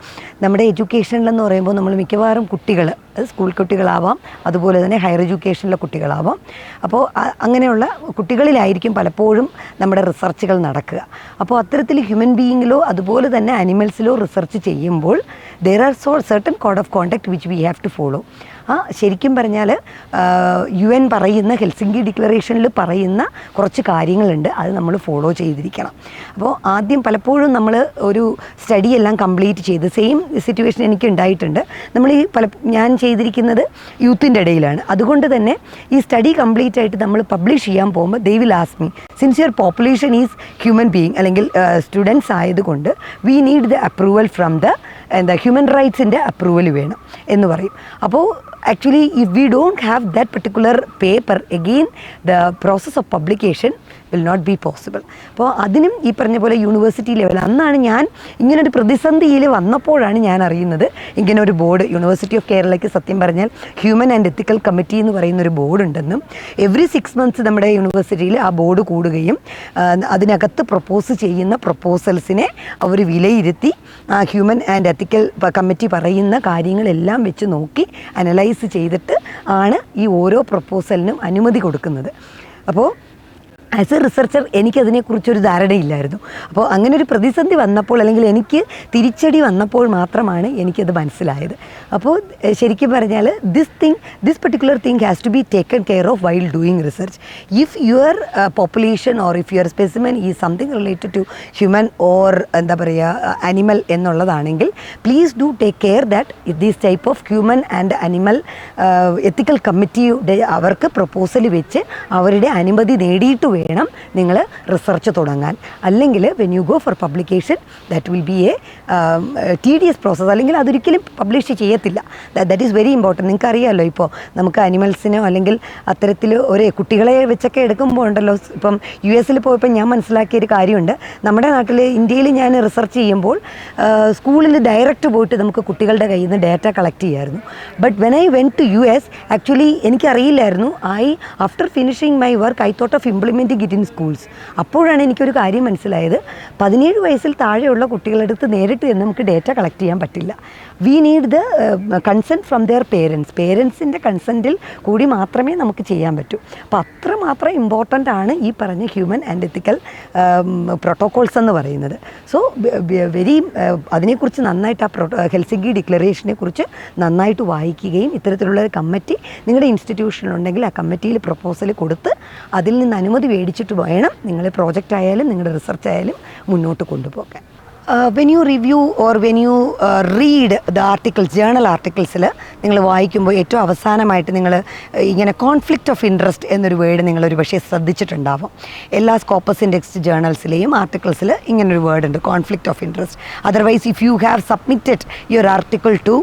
നമ്മുടെ എഡ്യൂക്കേഷനിലെന്ന് പറയുമ്പോൾ നമ്മൾ മിക്കവാറും കുട്ടികൾ, അത് സ്കൂൾ കുട്ടികളാവാം, അതുപോലെ തന്നെ ഹയർ എഡ്യൂക്കേഷനിലെ കുട്ടികളാവാം. അപ്പോൾ അങ്ങനെയുള്ള കുട്ടികളിലായിരിക്കും പലപ്പോഴും നമ്മുടെ റിസർച്ചുകൾ നടക്കുക. അപ്പോൾ അത്തരത്തിൽ ഹ്യൂമൻ ബീയിങ്ങിലോ അതുപോലെ തന്നെ അനിമൽസിലോ റിസർച്ച് ചെയ്യുമ്പോൾ there are certain code of conduct which we have to follow. ശരിക്കും പറഞ്ഞാൽ UN പറയുന്ന ഹെൽസിങ്കി ഡിക്ലറേഷനിൽ പറയുന്ന കുറച്ച് കാര്യങ്ങളുണ്ട്, അത് നമ്മൾ ഫോളോ ചെയ്തിരിക്കണം. അപ്പോൾ ആദ്യം പലപ്പോഴും നമ്മൾ ഒരു സ്റ്റഡി എല്ലാം കംപ്ലീറ്റ് ചെയ്ത്, സെയിം സിറ്റുവേഷൻ എനിക്ക് ഉണ്ടായിട്ടുണ്ട്. ഞാൻ ചെയ്തിരിക്കുന്നത് യൂത്തിൻ്റെ ഇടയിലാണ്. അതുകൊണ്ട് തന്നെ ഈ സ്റ്റഡി കംപ്ലീറ്റ് ആയിട്ട് നമ്മൾ പബ്ലിഷ് ചെയ്യാൻ പോകുമ്പോൾ they will ask me, since your population is human being അല്ലെങ്കിൽ സ്റ്റുഡൻസ് ആയതുകൊണ്ട് we need the approval from human റൈറ്റ്സിൻ്റെ അപ്രൂവൽ വേണം എന്ന് പറയും. അപ്പോൾ actually if we don't have that particular paper, again the process of publication will not be possible. അപ്പോൾ അതിനും ഈ പറഞ്ഞ പോലെ യൂണിവേഴ്സിറ്റി ലെവൽ, അന്നാണ് ഞാൻ ഇങ്ങനൊരു പ്രതിസന്ധിയിൽ വന്നപ്പോഴാണ് ഞാൻ അറിയുന്നത് ഇങ്ങനെ ഒരു ബോർഡ് യൂണിവേഴ്സിറ്റി ഓഫ് കേരളയ്ക്ക് സത്യം പറഞ്ഞാൽ ഹ്യൂമൻ ആൻഡ് എത്തിക്കൽ കമ്മിറ്റി എന്ന് പറയുന്നൊരു ബോർഡ് ഉണ്ടെന്നും എവറി 6 months നമ്മുടെ യൂണിവേഴ്സിറ്റിയിൽ ആ ബോർഡ് കൂടുകയും അതിനകത്ത് പ്രപ്പോസ് ചെയ്യുന്ന പ്രപ്പോസൽസിനെ അവർ വിലയിരുത്തി ഹ്യൂമൻ ആൻഡ് എത്തിക്കൽ കമ്മിറ്റി പറയുന്ന കാര്യങ്ങളെല്ലാം വെച്ച് നോക്കി അനലൈസ് ചെയ്തിട്ട് ആണ് ഈ ഓരോ പ്രപ്പോസലിനും അനുമതി കൊടുക്കുന്നത്. അപ്പോൾ ആസ് എ റിസർച്ചർ എനിക്കതിനെക്കുറിച്ചൊരു ധാരണയില്ലായിരുന്നു. അപ്പോൾ അങ്ങനെ ഒരു പ്രതിസന്ധി വന്നപ്പോൾ അല്ലെങ്കിൽ എനിക്ക് തിരിച്ചടി വന്നപ്പോൾ മാത്രമാണ് എനിക്കത് മനസ്സിലായത്. അപ്പോൾ ശരിക്കും പറഞ്ഞാൽ this particular thing has to be taken care of while doing research. If your population or if your specimen is something related to human or എന്താ പറയുക അനിമൽ എന്നുള്ളതാണെങ്കിൽ please do take care that these type of human and animal ethical കമ്മിറ്റിയുടെ അവർക്ക് പ്രപ്പോസൽ വെച്ച് അവരുടെ അനുമതി നേടിയിട്ട് വേണം നിങ്ങൾ റിസർച്ച് തുടങ്ങാൻ. അല്ലെങ്കിൽ when you go for publication that will be A tedious process, അല്ലെങ്കിൽ അതൊരിക്കലും പബ്ലിഷ് ചെയ്യത്തില്ല. That is very important. നിങ്ങൾക്ക് അറിയാമല്ലോ, ഇപ്പോൾ നമുക്ക് അനിമൽസിനോ അല്ലെങ്കിൽ അത്തരത്തിൽ ഒരു കുട്ടികളെ വെച്ചൊക്കെ എടുക്കുമ്പോൾ ഉണ്ടല്ലോ, ഇപ്പം US പോയപ്പോൾ ഞാൻ മനസ്സിലാക്കിയൊരു കാര്യമുണ്ട്. നമ്മുടെ നാട്ടിൽ ഇന്ത്യയിൽ ഞാൻ റിസർച്ച് ചെയ്യുമ്പോൾ സ്കൂളിൽ ഡയറക്റ്റ് പോയിട്ട് നമുക്ക് കുട്ടികളുടെ കയ്യിൽ നിന്ന് ഡാറ്റ കളക്ട് ചെയ്യാമായിരുന്നു. But when I went to US actually എനിക്കറിയില്ലായിരുന്നു. After finishing my work I thought of implementing it in schools. അപ്പോഴാണ് എനിക്കൊരു കാര്യം മനസ്സിലായത്, 17 വയസ്സിൽ താഴെയുള്ള കുട്ടികളെടുത്ത് നേരിട്ട് നമുക്ക് ഡേറ്റ കളക്ട് ചെയ്യാൻ പറ്റില്ല. We need the consent from their parents. പേരൻസിൻ്റെ കൺസെൻറ്റിൽ കൂടി മാത്രമേ നമുക്ക് ചെയ്യാൻ പറ്റൂ. അപ്പോൾ അത്രമാത്രം ഇമ്പോർട്ടൻ്റ് ആണ് ഈ പറഞ്ഞ ഹ്യൂമൻ ആൻഡ് എത്തിക്കൽ പ്രോട്ടോകോൾസ് എന്ന് പറയുന്നത്. സോ വെരി അതിനെക്കുറിച്ച് നന്നായിട്ട് ഹെൽസിങ്കി ഡിക്ലറേഷനെ കുറിച്ച് നന്നായിട്ട് വായിക്കുകയും ഇത്തരത്തിലുള്ള ഒരു കമ്മിറ്റി നിങ്ങളുടെ ഇൻസ്റ്റിറ്റ്യൂഷനിലുണ്ടെങ്കിൽ ആ കമ്മിറ്റിയിൽ പ്രപ്പോസൽ കൊടുത്ത് അതിൽ നിന്ന് അനുമതി മേടിച്ചിട്ട് വേണം നിങ്ങൾ പ്രോജക്റ്റ് ആയാലും നിങ്ങളുടെ റിസർച്ച് ആയാലും മുന്നോട്ട് കൊണ്ടുപോകാൻ. When you review or when you read the articles, journal ആർട്ടിക്കിൾസിൽ നിങ്ങൾ വായിക്കുമ്പോൾ ഏറ്റവും അവസാനമായിട്ട് നിങ്ങൾ ഇങ്ങനെ കോൺഫ്ലിക്റ്റ് ഓഫ് ഇൻട്രസ്റ്റ് എന്നൊരു വേർഡ് നിങ്ങളൊരു പക്ഷേ ശ്രദ്ധിച്ചിട്ടുണ്ടാവും. എല്ലാ സ്കോപ്പസ് ഇൻഡെക്സ്ഡ് ജേണൽസിലെയും ആർട്ടിക്കിൾസിൽ ഇങ്ങനൊരു വേർഡ് ഉണ്ട്, conflict of interest. Otherwise if you have submitted your article to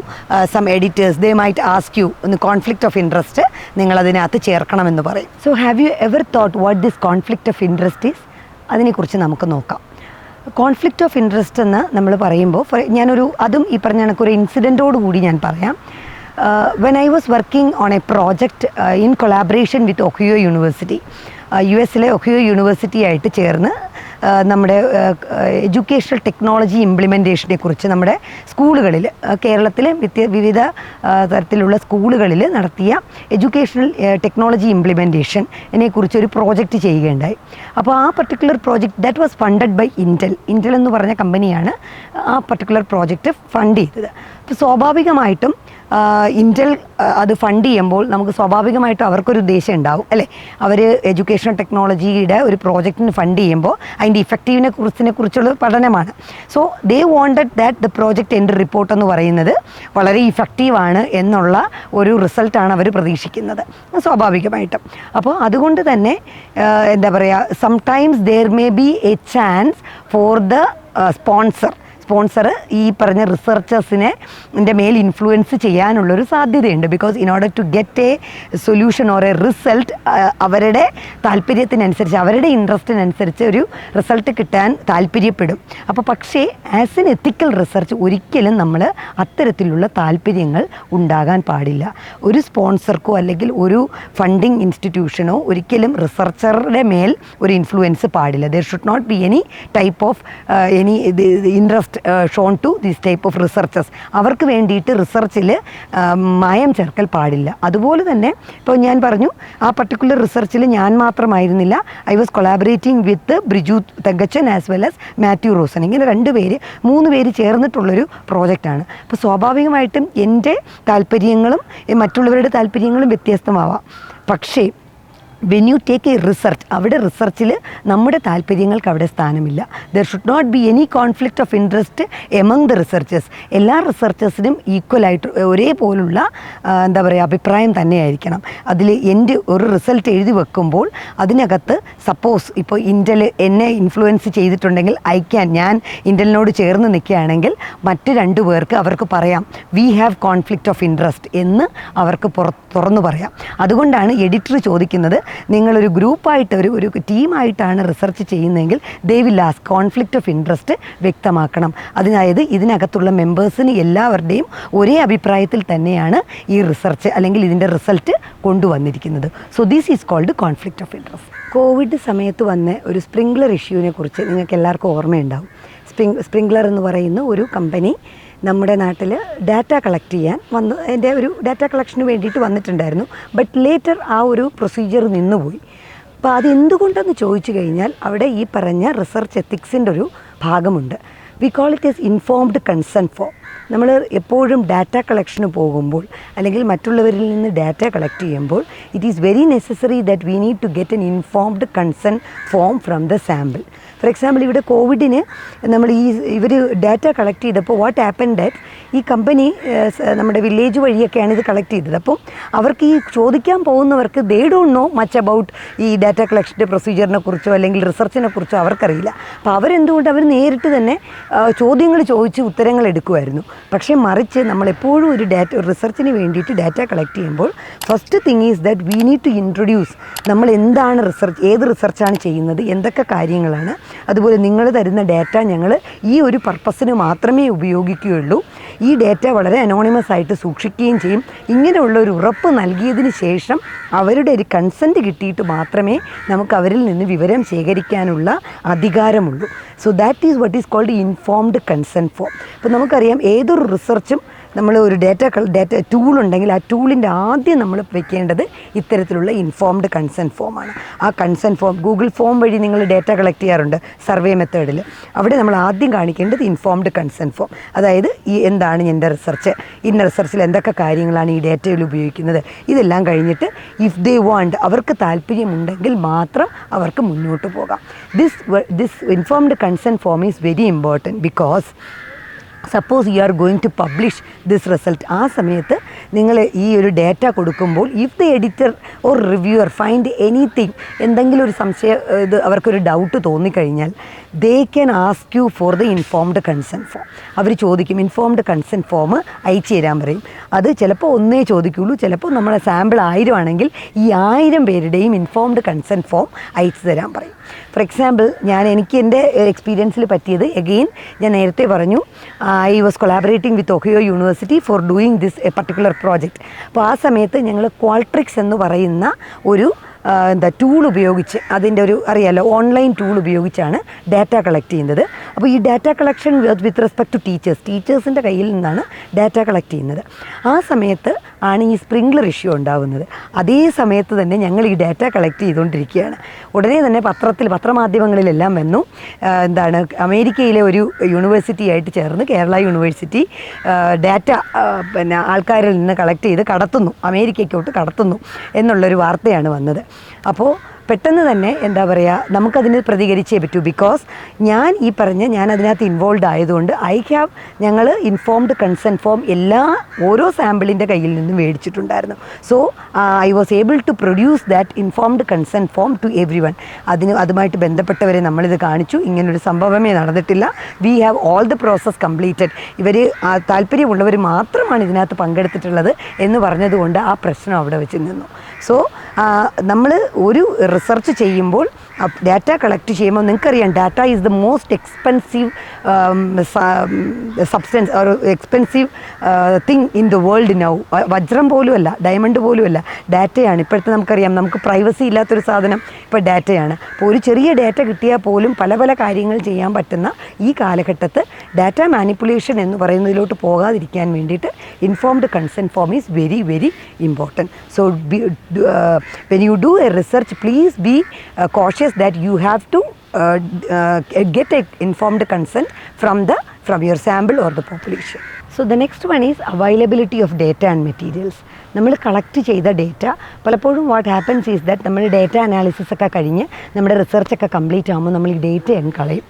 some editors they might ask you ഒന്ന് കോൺഫ്ലിക്റ്റ് ഓഫ് ഇൻട്രസ്റ്റ് നിങ്ങളതിനകത്ത് ചേർക്കണമെന്ന് പറയും. So have you ever thought what this conflict of interest is? അതിനെക്കുറിച്ച് നമുക്ക് നോക്കാം. കോൺഫ്ലിക്റ്റ് ഓഫ് ഇൻട്രസ്റ്റ് എന്ന് നമ്മൾ പറയുമ്പോൾ അതും ഈ പറഞ്ഞ കണക്കൊരു ഇൻസിഡൻറ്റോട് കൂടി ഞാൻ പറയാം. When I was working on A project in collaboration with Ohio university, US Ohio university ആയിട്ട് ചേർന്ന് നമ്മുടെ എഡ്യൂക്കേഷണൽ ടെക്നോളജി ഇംപ്ലിമെൻറ്റേഷനെ കുറിച്ച് നമ്മുടെ സ്കൂളുകളിൽ കേരളത്തിലെ വിവിധ തരത്തിലുള്ള സ്കൂളുകളിൽ നടത്തിയ എഡ്യൂക്കേഷണൽ ടെക്നോളജി ഇംപ്ലിമെൻറ്റേഷനെ കുറിച്ച് ഒരു പ്രോജക്റ്റ് ചെയ്യുകയുണ്ടായി. അപ്പോൾ ആ particular project that was funded by Intel എന്ന് പറഞ്ഞ കമ്പനിയാണ് ആ പർട്ടിക്കുലർ പ്രോജക്റ്റ് ഫണ്ട് ചെയ്തത്. അപ്പോൾ സ്വാഭാവികമായിട്ടും ഇൻറ്റൽ അത് ഫണ്ട് ചെയ്യുമ്പോൾ നമുക്ക് സ്വാഭാവികമായിട്ടും അവർക്കൊരു ഉദ്ദേശം ഉണ്ടാവും അല്ലേ. അവർ എഡ്യൂക്കേഷണൽ ടെക്നോളജിയുടെ ഒരു പ്രോജക്റ്റിന് ഫണ്ട് ചെയ്യുമ്പോൾ അതിൻ്റെ ഇഫക്റ്റീവിനെക്കുറിച്ചുള്ള പഠനമാണ്. So they wanted that the project end report എന്ന് പറയുന്നത് വളരെ ഇഫക്റ്റീവാണ് എന്നുള്ള ഒരു റിസൾട്ടാണ് അവർ പ്രതീക്ഷിക്കുന്നത് സ്വാഭാവികമായിട്ടും. അപ്പോൾ അതുകൊണ്ട് തന്നെ എന്താ പറയുക, sometimes there may be a chance for the sponsor. Sponsor ഈ പറഞ്ഞ റിസർച്ചേഴ്സിനെ മേൽ ഇൻഫ്ലുവൻസ് ചെയ്യാനുള്ളൊരു സാധ്യതയുണ്ട്. Because in order to get a solution or a result അവരുടെ താല്പര്യത്തിനനുസരിച്ച് അവരുടെ ഇൻട്രസ്റ്റിനനുസരിച്ച് ഒരു റിസൾട്ട് കിട്ടാൻ താല്പര്യപ്പെടും. അപ്പോൾ പക്ഷേ ആസ് എൻ എത്തിക്കൽ റിസർച്ച് ഒരിക്കലും നമ്മൾ അത്തരത്തിലുള്ള താല്പര്യങ്ങൾ ഉണ്ടാകാൻ പാടില്ല. ഒരു സ്പോൺസർക്കോ അല്ലെങ്കിൽ ഒരു ഫണ്ടിങ് ഇൻസ്റ്റിറ്റ്യൂഷനോ ഒരിക്കലും റിസർച്ചറുടെ മേൽ ഒരു ഇൻഫ്ലുവൻസ് പാടില്ല. There should not be any type of any interest shown to this type of researchers. അവർക്ക് വേണ്ടിയിട്ട് റിസർച്ചിൽ മായം ചേർക്കൽ പാടില്ല. അതുപോലെ തന്നെ ഇപ്പോൾ ഞാൻ പറഞ്ഞു ആ പർട്ടിക്കുലർ റിസർച്ചിൽ ഞാൻ മാത്രമായിരുന്നില്ല. I was collaborating with Briju Thankachan as well as Matthew Rosen. ഇങ്ങനെ 3 പേര് ചേർന്നിട്ടുള്ളൊരു പ്രോജക്റ്റാണ്. അപ്പോൾ സ്വാഭാവികമായിട്ടും എൻ്റെ താല്പര്യങ്ങളും മറ്റുള്ളവരുടെ താല്പര്യങ്ങളും വ്യത്യസ്തമാവാം. പക്ഷേ when you take a research, അവിടെ റിസർച്ചിൽ നമ്മുടെ താല്പര്യങ്ങൾക്ക് അവിടെ സ്ഥാനമില്ല. There should not be any conflict of interest among the researchers. എല്ലാ റിസർച്ചേഴ്സിനും ഈക്വലായിട്ട് ഒരേപോലുള്ള എന്താ പറയുക അഭിപ്രായം തന്നെയായിരിക്കണം. അതിൽ എൻ്റെ ഒരു റിസൾട്ട് എഴുതി വെക്കുമ്പോൾ അതിനകത്ത് സപ്പോസ് ഇപ്പോൾ ഇൻ്റൽ എന്നെ ഇൻഫ്ലുവൻസ് ചെയ്തിട്ടുണ്ടെങ്കിൽ ഞാൻ ഇൻ്റലിനോട് ചേർന്ന് നിൽക്കുകയാണെങ്കിൽ മറ്റ് 2 പേർക്ക് അവർക്ക് പറയാം we have conflict of interest എന്ന് അവർക്ക് തുറന്നു പറയാം. അതുകൊണ്ടാണ് എഡിറ്റർ ചോദിക്കുന്നത് നിങ്ങളൊരു ഗ്രൂപ്പായിട്ട് ഒരു ടീമായിട്ടാണ് റിസർച്ച് ചെയ്യുന്നതെങ്കിൽ ദേ will ask conflict of interest വ്യക്തമാക്കണം. അതായത് ഇതിനകത്തുള്ള മെമ്പേഴ്സിന് എല്ലാവരുടെയും ഒരേ അഭിപ്രായത്തിൽ തന്നെയാണ് ഈ റിസർച്ച് അല്ലെങ്കിൽ ഇതിൻ്റെ റിസൾട്ട് കൊണ്ടുവന്നിരിക്കുന്നത്. So this is called conflict of interest. Covid സമയത്ത് വന്ന ഒരു സ്പ്രിംഗ്ലർ ഇഷ്യൂവിനെ കുറിച്ച് നിങ്ങൾക്ക് എല്ലാവർക്കും ഓർമ്മയുണ്ടാവും. സ്പ്രിംഗ്ലർ എന്ന് പറയുന്ന ഒരു കമ്പനി നമ്മുടെ നാട്ടിൽ ഡാറ്റ കളക്ട് ചെയ്യാൻ എൻ്റെ ഒരു ഡാറ്റ കളക്ഷന് വേണ്ടിയിട്ട് വന്നിട്ടുണ്ടായിരുന്നു. ബട്ട് ലേറ്റർ ആ ഒരു പ്രൊസീജിയർ നിന്നുപോയി. അപ്പോൾ അതെന്തുകൊണ്ടെന്ന് ചോദിച്ചു കഴിഞ്ഞാൽ അവിടെ ഈ പറഞ്ഞ റിസർച്ച് എത്തിക്സിൻ്റെ ഒരു ഭാഗമുണ്ട്. We call it is informed consent form. നമ്മൾ എപ്പോഴും ഡാറ്റ കളക്ഷന് പോകുമ്പോൾ അല്ലെങ്കിൽ മറ്റുള്ളവരിൽ നിന്ന് ഡാറ്റ കളക്ട് ചെയ്യുമ്പോൾ it is very necessary that we need to get an informed consent form from the sample. For example ഇവിടെ കോവിഡിന് നമ്മൾ ഇവർ ഡാറ്റ കളക്ട് ചെയ്തപ്പോൾ വാട്ട് ഹാപ്പൻ ദാറ്റ് ഈ കമ്പനി നമ്മുടെ വില്ലേജ് വഴിയൊക്കെയാണ് ഇത് കളക്ട് ചെയ്തത്. അപ്പം അവർക്ക് ഈ ചോദിക്കാൻ പോകുന്നവർക്ക് they don't know much about ഈ ഡാറ്റ കളക്ഷൻ്റെ പ്രൊസീജിയറിനെ കുറിച്ചോ അല്ലെങ്കിൽ റിസർച്ചിനെ കുറിച്ചോ അവർക്കറിയില്ല. അപ്പോൾ അവർ നേരിട്ട് തന്നെ ചോദ്യങ്ങൾ ചോദിച്ച് ഉത്തരങ്ങൾ എടുക്കുമായിരുന്നു. പക്ഷേ മറിച്ച് നമ്മളെപ്പോഴും ഒരു റിസർച്ചിന് വേണ്ടിയിട്ട് ഡാറ്റ കളക്ട് ചെയ്യുമ്പോൾ first thing is that we need to introduce നമ്മൾ എന്താണ് റിസർച്ച്, ഏത് റിസർച്ചാണ് ചെയ്യുന്നത്, എന്തൊക്കെ കാര്യങ്ങളാണ്, അതുപോലെ നിങ്ങൾ തരുന്ന ഡാറ്റ ഞങ്ങൾ ഈ ഒരു പർപ്പസിന് മാത്രമേ ഉപയോഗിക്കുകയുള്ളൂ, ഈ ഡാറ്റ വളരെ അനോണിമസ് ആയിട്ട് സൂക്ഷിക്കുകയും ചെയ്യും. ഇങ്ങനെയുള്ള ഒരു ഉറപ്പ് നൽകിയതിന് ശേഷം അവരുടെ ഒരു കൺസെൻറ്റ് കിട്ടിയിട്ട് മാത്രമേ നമുക്ക് അവരിൽ നിന്ന് വിവരം ശേഖരിക്കാനുള്ള അധികാരമുള്ളൂ. So that is what is called informed consent form. ഇപ്പോൾ നമുക്കറിയാം ഏതൊരു റിസർച്ചും നമ്മൾ ഒരു ഡാറ്റ ടൂൾ ഉണ്ടെങ്കിൽ ആ ടൂളിൻ്റെ ആദ്യം നമ്മൾ വയ്ക്കേണ്ടത് ഇത്തരത്തിലുള്ള ഇൻഫോംഡ് കൺസെൻറ്റ് ഫോമാണ്. ആ കൺസെൻറ്റ് ഫോം ഗൂഗിൾ ഫോം വഴി നിങ്ങൾ ഡാറ്റ കളക്ട് ചെയ്യാറുണ്ട് സർവേ മെത്തേഡിൽ. അവിടെ നമ്മൾ ആദ്യം കാണിക്കേണ്ടത് ഇൻഫോംഡ് കൺസെൻറ്റ് ഫോം. അതായത് ഈ എന്താണ് എൻ്റെ റിസർച്ച്, ഇന്ന റിസർച്ചിൽ എന്തൊക്കെ കാര്യങ്ങളാണ് ഈ ഡാറ്റയിൽ ഉപയോഗിക്കുന്നത്, ഇതെല്ലാം കഴിഞ്ഞിട്ട് ഇഫ് ദേ വാണ്ട് അവർക്ക് താല്പര്യമുണ്ടെങ്കിൽ മാത്രം അവർക്ക് മുന്നോട്ട് പോകാം. This informed consent form is very important because suppose you are going to publish this result. ആ സമയത്ത് നിങ്ങൾ ഈ ഒരു ഡാറ്റ കൊടുക്കുമ്പോൾ if the editor or reviewer find anything, എന്തെങ്കിലും ഒരു സംശയം അവർക്കൊരു ഡൗട്ട് തോന്നിക്കഴിഞ്ഞാൽ they can ask you for the informed consent form. അവർ ചോദിക്കും, ഇൻഫോംഡ് കൺസെൻറ്റ് ഫോം അയച്ചു തരാൻ പറയും. അത് ചിലപ്പോൾ ഒന്നേ ചോദിക്കുകയുള്ളൂ, ചിലപ്പോൾ നമ്മളെ സാമ്പിൾ 1000 ആണെങ്കിൽ ഈ 1000 പേരുടെയും ഇൻഫോംഡ് കൺസെൻറ്റ് ഫോം അയച്ചു തരാൻ പറയും. ഫോർ എക്സാമ്പിൾ എനിക്ക് എൻ്റെ എക്സ്പീരിയൻസിൽ പറ്റിയത് എഗെയിൻ ഞാൻ നേരത്തെ പറഞ്ഞു, I was collaborating with Ohio university four doing this A particular project. അപ്പോൾ ആ സമയത്ത് ഞങ്ങൾ ക്വാൾട്രിക്സ് എന്ന് പറയുന്ന ഒരു ടൂൾ ഉപയോഗിച്ച്, അതിൻ്റെ ഒരു അറിയാലോ ഓൺലൈൻ ടൂൾ ഉപയോഗിച്ചാണ് ഡാറ്റ കളക്ട് ചെയ്യുന്നത്. അപ്പോൾ ഈ data collection with respect to ടീച്ചേഴ്സിൻ്റെ കയ്യിൽ നിന്നാണ് ഡാറ്റ കളക്ട് ചെയ്യുന്നത്. ആ സമയത്ത് ആണ് ഈ സ്പ്രിംഗ്ലർ ഇഷ്യൂ ഉണ്ടാകുന്നത്. അതേ സമയത്ത് തന്നെ ഞങ്ങൾ ഈ ഡാറ്റ കളക്ട് ചെയ്തുകൊണ്ടിരിക്കുകയാണ്. ഉടനെ തന്നെ പത്രമാധ്യമങ്ങളിലെല്ലാം വന്നു, അമേരിക്കയിലെ ഒരു യൂണിവേഴ്സിറ്റി ആയിട്ട് ചേർന്ന് കേരള യൂണിവേഴ്സിറ്റി ഡാറ്റ ആൾക്കാരിൽ നിന്ന് കളക്ട് ചെയ്ത് അമേരിക്കയ്ക്കോട്ട് കടത്തുന്നു എന്നുള്ളൊരു വാർത്തയാണ് വന്നത്. അപ്പോൾ പെട്ടെന്ന് തന്നെ എന്താ പറയുക, നമുക്കതിന് പ്രതികരിച്ചേ പറ്റൂ. ബിക്കോസ് ഞാൻ അതിനകത്ത് ഇൻവോൾവ് ആയതുകൊണ്ട് ഞങ്ങൾ ഇൻഫോംഡ് കൺസെൻറ്റ് ഫോം ഓരോ സാമ്പിളിൻ്റെ കയ്യിൽ നിന്നും മേടിച്ചിട്ടുണ്ടായിരുന്നു. So I was able to produce that informed consent form to every one. അതുമായിട്ട് ബന്ധപ്പെട്ടവരെ നമ്മളിത് കാണിച്ചു. ഇങ്ങനൊരു സംഭവമേ നടന്നിട്ടില്ല. We have all the process completed. ഇവർ താല്പര്യമുള്ളവർ മാത്രമാണ് ഇതിനകത്ത് പങ്കെടുത്തിട്ടുള്ളത് എന്ന് പറഞ്ഞതുകൊണ്ട് ആ പ്രശ്നം അവിടെ വെച്ച് നിന്നു. സോ നമ്മൾ ഒരു റിസർച്ച് ചെയ്യുമ്പോൾ ഡാറ്റ കളക്ട് ചെയ്യുമ്പോൾ നിങ്ങൾക്കറിയാം, data is the most expensive substance or expensive thing in the world now. വജ്രം പോലുമല്ല, ഡയമണ്ട് പോലുമല്ല, ഡാറ്റയാണ്. ഇപ്പോഴത്തെ നമുക്കറിയാം, നമുക്ക് പ്രൈവസി ഇല്ലാത്തൊരു സാധനം ഇപ്പോൾ ഡാറ്റയാണ്. അപ്പോൾ ഒരു ചെറിയ ഡാറ്റ കിട്ടിയാൽ പോലും പല പല കാര്യങ്ങൾ ചെയ്യാൻ പറ്റുന്ന ഈ കാലഘട്ടത്ത് ഡാറ്റ മാനിപ്പുലേഷൻ എന്ന് പറയുന്നതിലോട്ട് പോകാതിരിക്കാൻ വേണ്ടിയിട്ട് informed consent form is very very important. So when you do a research, please be cautious that you have to get a informed consent from your sample or the population. So the next one is availability of data and materials. നമ്മൾ കളക്ട് ചെയ്ത ഡേറ്റ പലപ്പോഴും വാട്ട് ഹാപ്പൻസ് ഈസ് ദാറ്റ് നമ്മൾ ഡേറ്റ അനാലിസിസ് ഒക്കെ കഴിഞ്ഞ് നമ്മുടെ റിസർച്ചൊക്കെ കംപ്ലീറ്റ് ആകുമ്പോൾ നമ്മൾ ഈ ഡേറ്റ അങ്ങ് കളയും.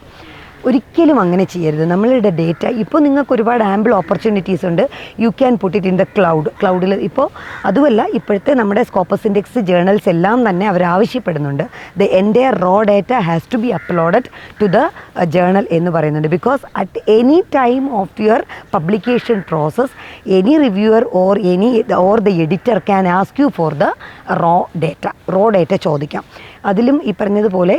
ഒരിക്കലും അങ്ങനെ ചെയ്യരുത്. നമ്മളുടെ ഡേറ്റ ഇപ്പോൾ നിങ്ങൾക്ക് ഒരുപാട് ആമ്പിൾ ഓപ്പർച്യൂണിറ്റീസ് ഉണ്ട്. You can put it in the ക്ലൗഡിൽ. ഇപ്പോൾ അതുമല്ല, ഇപ്പോഴത്തെ നമ്മുടെ സ്കോപ്പസ് ഇൻഡെക്സ് ജേർണൽസ് എല്ലാം തന്നെ അവർ ആവശ്യപ്പെടുന്നുണ്ട് the entire raw data has to be uploaded to the journal എന്ന് പറയുന്നുണ്ട്. Because at any time of your publication process any reviewer or the editor can ask you for the raw data ചോദിക്കാം. അതിലും ഈ പറഞ്ഞതുപോലെ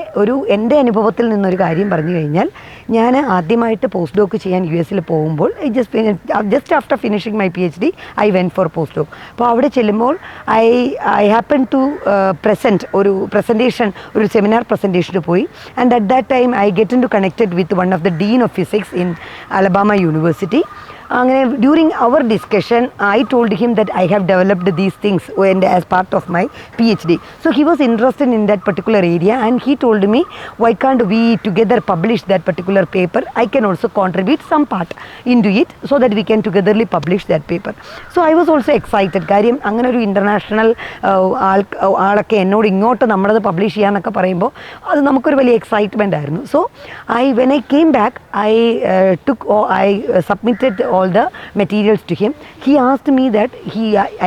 എൻ്റെ അനുഭവത്തിൽ നിന്നൊരു കാര്യം പറഞ്ഞു കഴിഞ്ഞാൽ, ഞാൻ ആദ്യമായിട്ട് പോസ്റ്റ് ഡോക്ക് ചെയ്യാൻ US പോകുമ്പോൾ just after finishing my PhD I went for post doc. അപ്പോൾ അവിടെ ചെല്ലുമ്പോൾ ഐ ഹാപ്പൻ ടു ഒരു സെമിനാർ പ്രസൻറ്റേഷന് പോയി. And at that time I get in to connected with one of the dean of physics in Alabama university. അങ്ങനെ during our discussion I told him that I have developed these things as part of my PhD. So he was interested in that particular area and he told me, why can't we together publish that particular paper? I can also contribute some part into it so that we can togetherly publish that paper. So I was also excited. കാര്യം അങ്ങനെ ഒരു ഇൻ്റർനാഷണൽ ആളൊക്കെ എന്നോട് ഇങ്ങോട്ട് നമ്മളത് പബ്ലിഷ് ചെയ്യാമെന്നൊക്കെ പറയുമ്പോൾ അത് നമുക്കൊരു വലിയ എക്സൈറ്റ്മെൻ്റ് ആയിരുന്നു. So when I came back, I submitted all the materials to him. He asked me that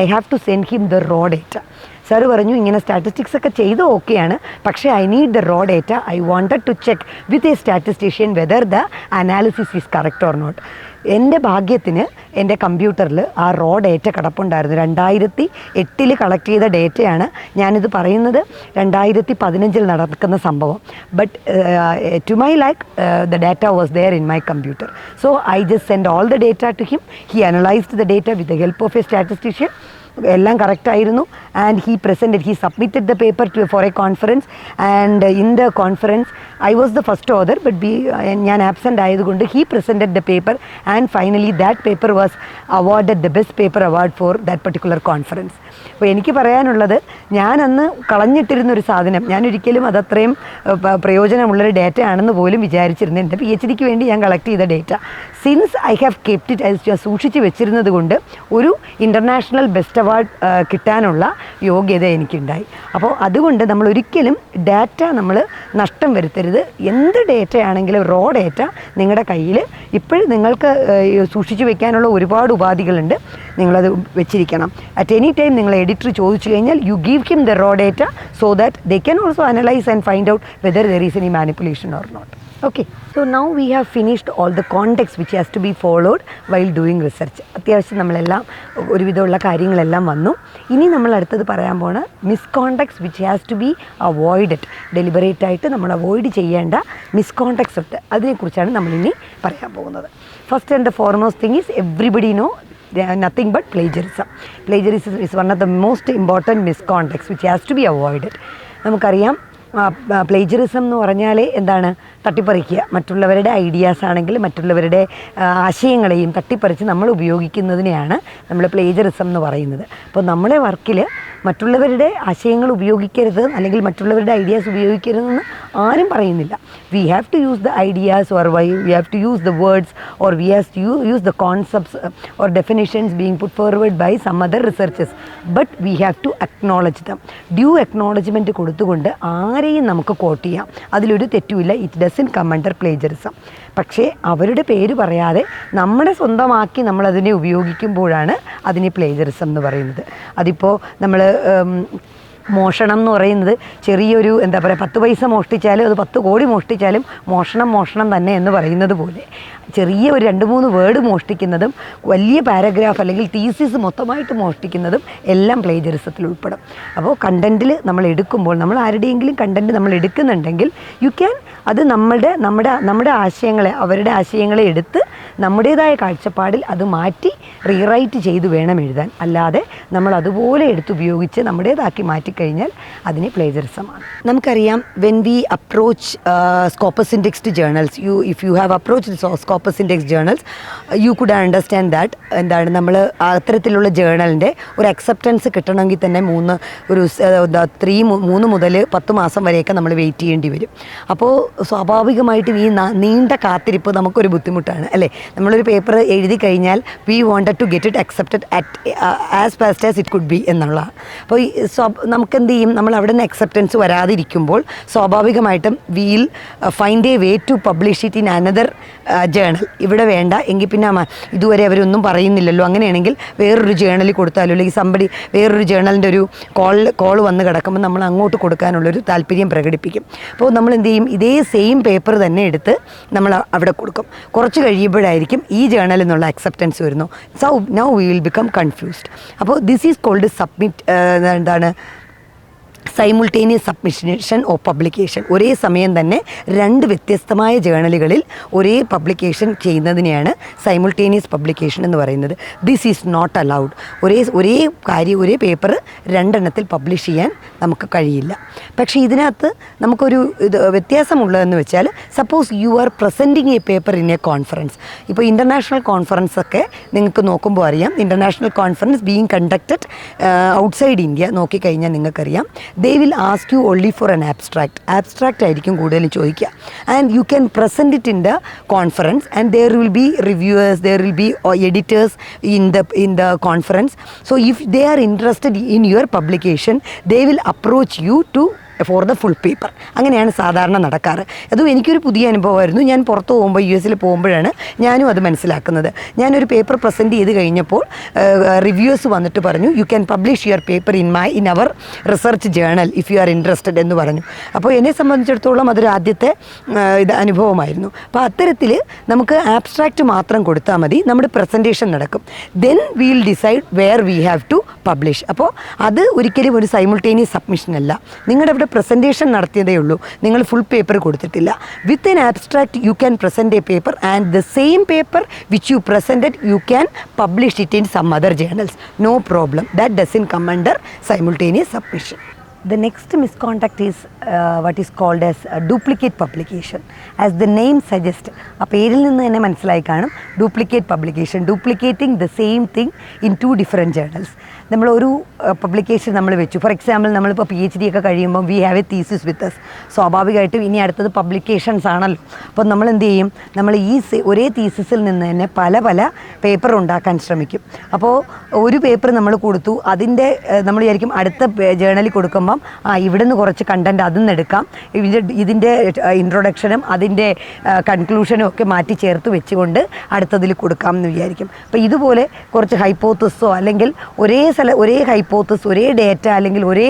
I have to send him the raw data. Sir പറഞ്ഞു, ഇങ്ങനെ സ്റ്റാറ്റിസ്റ്റിക്സ് ഒക്കെ ചെയ്ത് ഓക്കെയാണ്, പക്ഷേ I need the raw data. I wanted to check with a statistician whether the analysis is correct or not. എൻ്റെ ഭാഗ്യത്തിന് എൻ്റെ കമ്പ്യൂട്ടറിൽ ആ റോ ഡേറ്റ കിടപ്പുണ്ടായിരുന്നു. 2008 കളക്ട് ചെയ്ത ഡേറ്റയാണ്. ഞാനിത് പറയുന്നത് 2015 നടക്കുന്ന സംഭവം. But to my like the data was there in my computer. So I just send all the data to him. He analysed the data with the help of a statistician. എല്ലാം കറക്റ്റായിരുന്നു. And he submitted the paper for a conference. And in the conference I was the first author, but ഞാൻ ആബ്സെൻ്റ് ആയതുകൊണ്ട് he presented the paper and finally that paper was awarded the best paper award for that particular conference. അപ്പോൾ എനിക്ക് പറയാനുള്ളത്, ഞാൻ അന്ന് കളഞ്ഞിട്ടിരുന്നൊരു സാധനം ഞാൻ ഒരിക്കലും അതത്രയും പ്രയോജനമുള്ളൊരു ഡേറ്റ ആണെന്ന് പോലും വിചാരിച്ചിരുന്നു. എൻ്റെ PhDക്ക് വേണ്ടി ഞാൻ കളക്ട് ചെയ്ത data since I have kept it, സൂക്ഷിച്ച് വെച്ചിരുന്നത് കൊണ്ട് ഒരു ഇൻ്റർനാഷണൽ ബെസ്റ്റ് അവാർഡ് കിട്ടാനുള്ള യോഗ്യത എനിക്കുണ്ടായി. അപ്പോൾ അതുകൊണ്ട് നമ്മൾ ഒരിക്കലും ഡാറ്റ നമ്മൾ നഷ്ടം വരുത്തരുത്. എന്ത് ഡേറ്റയാണെങ്കിലും റോ ഡേറ്റ നിങ്ങളുടെ കയ്യിൽ ഇപ്പോഴും നിങ്ങൾക്ക് സൂക്ഷിച്ച് വെക്കാനുള്ള ഒരുപാട് ഉപാധികളുണ്ട്. നിങ്ങളത് വെച്ചിരിക്കണം. അറ്റ് എനി ടൈം നിങ്ങൾ എഡിറ്റർ ചോദിച്ചു കഴിഞ്ഞാൽ you give him the raw data so that they can also analyse and find out whether there is any manipulation or not. Okay, so now we have finished all the context which has to be followed while doing research. അത്യാവശ്യം നമ്മളെല്ലാം ഒരുവിധമുള്ള കാര്യങ്ങളെല്ലാം വന്നു. ഇനി നമ്മൾ അടുത്തത് പറയാൻ പോണ misconducts which has to be avoided. Deliberate ആയിട്ട് നമ്മൾ അവോയ്ഡ് ചെയ്യേണ്ട മിസ്കോണ്ടക്ട്സ് ഉണ്ട്. അതിനെക്കുറിച്ചാണ് നമ്മളിനി പറയാൻ പോകുന്നത്. First and the foremost thing is everybody know nothing but plagiarism. Plagiarism is one of the most important misconducts which has to be avoided. നമുക്കറിയാം, പ്ലേജറിസം എന്ന് പറഞ്ഞാൽ എന്താണ്? തട്ടിപ്പറിക്കുക. മറ്റുള്ളവരുടെ ഐഡിയാസ് ആണെങ്കിൽ മറ്റുള്ളവരുടെ ആശയങ്ങളെയും തട്ടിപ്പറിച്ച് നമ്മൾ ഉപയോഗിക്കുന്നതിനെയാണ് നമ്മൾ പ്ലേജറിസം എന്ന് പറയുന്നത്. അപ്പോൾ നമ്മുടെ വർക്കിൽ മറ്റുള്ളവരുടെ ആശയങ്ങൾ ഉപയോഗിക്കരുത് അല്ലെങ്കിൽ മറ്റുള്ളവരുടെ ഐഡിയാസ് ഉപയോഗിക്കരുതെന്ന് ആരും പറയുന്നില്ല. We have to use the ideas or we have to use the words or we have to use the concepts or definitions being put forward by some other researchers, but we have to acknowledge them. Due acknowledgement കൊടുത്തുകൊണ്ട് ആരെയും നമുക്ക് കോട്ട് ചെയ്യാം, അതിലൊരു തെറ്റുമില്ല. It doesn't come under plagiarism. പക്ഷേ അവരുടെ പേര് പറയാതെ നമ്മുടെ സ്വന്തമാക്കി നമ്മളതിനെ ഉപയോഗിക്കുമ്പോഴാണ് അതിനെ പ്ലേജറിസം എന്ന് പറയുന്നത്. അതിപ്പോൾ നമ്മൾ മോഷണം എന്ന് പറയുന്നത് ചെറിയൊരു എന്താ പറയുക, 10 പൈസ മോഷ്ടിച്ചാലും അത് 10 കോടി മോഷ്ടിച്ചാലും മോഷണം തന്നെ എന്ന് പറയുന്നത് പോലെ ചെറിയ ഒരു 2-3 വേർഡ് മോഷ്ടിക്കുന്നതും വലിയ പാരഗ്രാഫ് അല്ലെങ്കിൽ തീസിസ് മൊത്തമായിട്ട് മോഷ്ടിക്കുന്നതും എല്ലാം പ്ലേജറിസത്തിൽ ഉൾപ്പെടും. അപ്പോൾ കണ്ടൻറ്റിൽ നമ്മൾ എടുക്കുമ്പോൾ, നമ്മൾ ആരുടെയെങ്കിലും കണ്ടൻറ്റ് നമ്മൾ എടുക്കുന്നുണ്ടെങ്കിൽ യു ക്യാൻ അത് നമ്മുടെ ആശയങ്ങളെ, അവരുടെ ആശയങ്ങളെ എടുത്ത് നമ്മുടേതായ കാഴ്ചപ്പാടിൽ അത് മാറ്റി റീറൈറ്റ് ചെയ്ത് വേണം എഴുതാൻ. അല്ലാതെ നമ്മൾ അതുപോലെ എടുത്തുപയോഗിച്ച് നമ്മുടേതാക്കി മാറ്റിക്കഴിഞ്ഞാൽ അതിന് പ്ലേജറിസമാണ്. നമുക്കറിയാം, when we approach Scopus indexed journals, if you have approached Scopus index journals, you could understand that എന്താണ് നമ്മൾ അത്തരത്തിലുള്ള ജേർണലിൻ്റെ ഒരു അക്സെപ്റ്റൻസ് കിട്ടണമെങ്കിൽ തന്നെ 3 മുതൽ 10 മാസം വരെയൊക്കെ നമ്മൾ വെയിറ്റ് ചെയ്യേണ്ടി വരും. അപ്പോൾ സ്വാഭാവികമായിട്ടും ഈ നീണ്ട കാത്തിരിപ്പ് നമുക്കൊരു ബുദ്ധിമുട്ടാണ് അല്ലേ. നമ്മളൊരു പേപ്പർ എഴുതി കഴിഞ്ഞാൽ we wanted to get it accepted at as fast as it could be എന്നുള്ളതാണ്. അപ്പോൾ നമുക്കെന്ത് ചെയ്യും, നമ്മൾ അവിടെ നിന്ന് അക്സെപ്റ്റൻസ് വരാതിരിക്കുമ്പോൾ സ്വാഭാവികമായിട്ടും will find a way to publish it in another journal. ഇവിടെ വേണ്ട എങ്കിൽ പിന്നെ ഇതുവരെ അവരൊന്നും പറയുന്നില്ലല്ലോ, അങ്ങനെയാണെങ്കിൽ വേറൊരു ജേണലിൽ കൊടുത്താലോ, അല്ലെങ്കിൽ വേറൊരു ജേണലിൻ്റെ ഒരു കോൾ വന്ന് കിടക്കുമ്പോൾ നമ്മൾ അങ്ങോട്ട് കൊടുക്കാനുള്ളൊരു താല്പര്യം പ്രകടിപ്പിക്കും. അപ്പോൾ നമ്മൾ എന്ത് ചെയ്യും, ഇതേ സെയിം പേപ്പർ തന്നെ എടുത്ത് നമ്മൾ അവിടെ കൊടുക്കും. കുറച്ച് കഴിയുമ്പോഴായിരിക്കും ഈ ജേണലിൽ നിന്നുള്ള അക്സെപ്റ്റൻസ് വരുന്നു. So now we will become confused. അപ്പോൾ ദിസ് ഈസ് കോൾഡ് എന്താണ് സൈമുൾട്ടേനിയസ് സബ്മിഷൻ ഓഫ് പബ്ലിക്കേഷൻ. ഒരേ സമയം തന്നെ 2 വ്യത്യസ്തമായ ജേണലുകളിൽ ഒരേ പബ്ലിക്കേഷൻ ചെയ്യുന്നതിനെയാണ് സൈമുൾട്ടേനിയസ് പബ്ലിക്കേഷൻ എന്ന് പറയുന്നത്. This is not allowed. ഒരേ പേപ്പർ 2 എണ്ണത്തിൽ പബ്ലിഷ് ചെയ്യാൻ നമുക്ക് കഴിയില്ല. പക്ഷേ ഇതിനകത്ത് നമുക്കൊരു വ്യത്യാസമുള്ളതെന്ന് വെച്ചാൽ, suppose you R presenting A paper in A conference. ഇപ്പോൾ ഇൻ്റർനാഷണൽ കോൺഫറൻസ് ഒക്കെ നിങ്ങൾക്ക് നോക്കുമ്പോൾ അറിയാം, international conference being conducted outside India നോക്കിക്കഴിഞ്ഞാൽ നിങ്ങൾക്കറിയാം, they will ask you only for an abstract ആയിരിക്കും കൂടുതലും ചോദിക്കുക. and you can present it in the conference and there will be reviewers, there will be editors in the conference. So if they are interested in your publication, they will approach you to for the full paper. അങ്ങനെയാണ് സാധാരണ നടക്കാറ്. അതും എനിക്കൊരു പുതിയ അനുഭവമായിരുന്നു. ഞാൻ പുറത്ത് പോകുമ്പോൾ US പോകുമ്പോഴാണ് ഞാനും അത് മനസ്സിലാക്കുന്നത്. ഞാനൊരു പേപ്പർ പ്രസൻറ്റ് ചെയ്ത് കഴിഞ്ഞപ്പോൾ റിവ്യൂസ് വന്നിട്ട് പറഞ്ഞു, you can publish your paper in our research journal if you are interested എന്ന് പറഞ്ഞു. അപ്പോൾ എന്നെ സംബന്ധിച്ചിടത്തോളം അതൊരു ആദ്യത്തെ അനുഭവമായിരുന്നു. അപ്പോൾ അത്തരത്തിൽ നമുക്ക് ആബ്സ്ട്രാക്റ്റ് മാത്രം കൊടുത്താൽ മതി, നമ്മുടെ പ്രസൻറ്റേഷൻ നടക്കും. Then we will decide where we have to publish. അപ്പോൾ അത് ഒരിക്കലും ഒരു സൈമുൾട്ടേനിയസ് സബ്മിഷൻ അല്ല. നിങ്ങളുടെ അവിടെ പ്രസൻറ്റേഷൻ നടത്തിയതേ ഉള്ളൂ, നിങ്ങൾ ഫുൾ പേപ്പർ കൊടുത്തിട്ടില്ല. With an abstract you can present a paper and the same paper which you presented you can publish it in some other journals. No problem. That doesn't come under simultaneous submission. The next misconduct is what is called as duplicate publication. As the name suggests, ആ പേരിൽ നിന്ന് തന്നെ മനസ്സിലായി കാണും, duplicate publication, duplicating the same thing in 2 different journals. നമ്മളൊരു പബ്ലിക്കേഷൻ നമ്മൾ വെച്ചു. ഫോർ എക്സാമ്പിൾ, നമ്മളിപ്പോൾ PhD ഒക്കെ കഴിയുമ്പോൾ we have a thesis with us. സ്വാഭാവികമായിട്ടും ഇനി അടുത്തത് പബ്ലിക്കേഷൻസ് ആണല്ലോ. അപ്പോൾ നമ്മൾ എന്ത് ചെയ്യും, നമ്മൾ ഒരേ തീസിസിൽ നിന്ന് തന്നെ പല പേപ്പർ ഉണ്ടാക്കാൻ ശ്രമിക്കും. അപ്പോൾ ഒരു പേപ്പർ നമ്മൾ കൊടുത്തു, അതിൻ്റെ നമ്മൾ വിചാരിക്കും അടുത്ത ജേർണലിൽ കൊടുക്കുമ്പം ഇവിടെ നിന്ന് കുറച്ച് കണ്ടൻറ്റ് അതിൽ നിന്ന് എടുക്കാം, ഇതിൻ്റെ ഇൻട്രൊഡക്ഷനും അതിൻ്റെ കൺക്ലൂഷനും ഒക്കെ മാറ്റി ചേർത്ത് വെച്ചുകൊണ്ട് അടുത്തതിൽ കൊടുക്കാം എന്ന് വിചാരിക്കും. അപ്പോൾ ഇതുപോലെ കുറച്ച് ഹൈപ്പോത്തസോ അല്ലെങ്കിൽ ഒരേ ഹൈപ്പോത്തസ്, ഒരേ ഡേറ്റ അല്ലെങ്കിൽ ഒരേ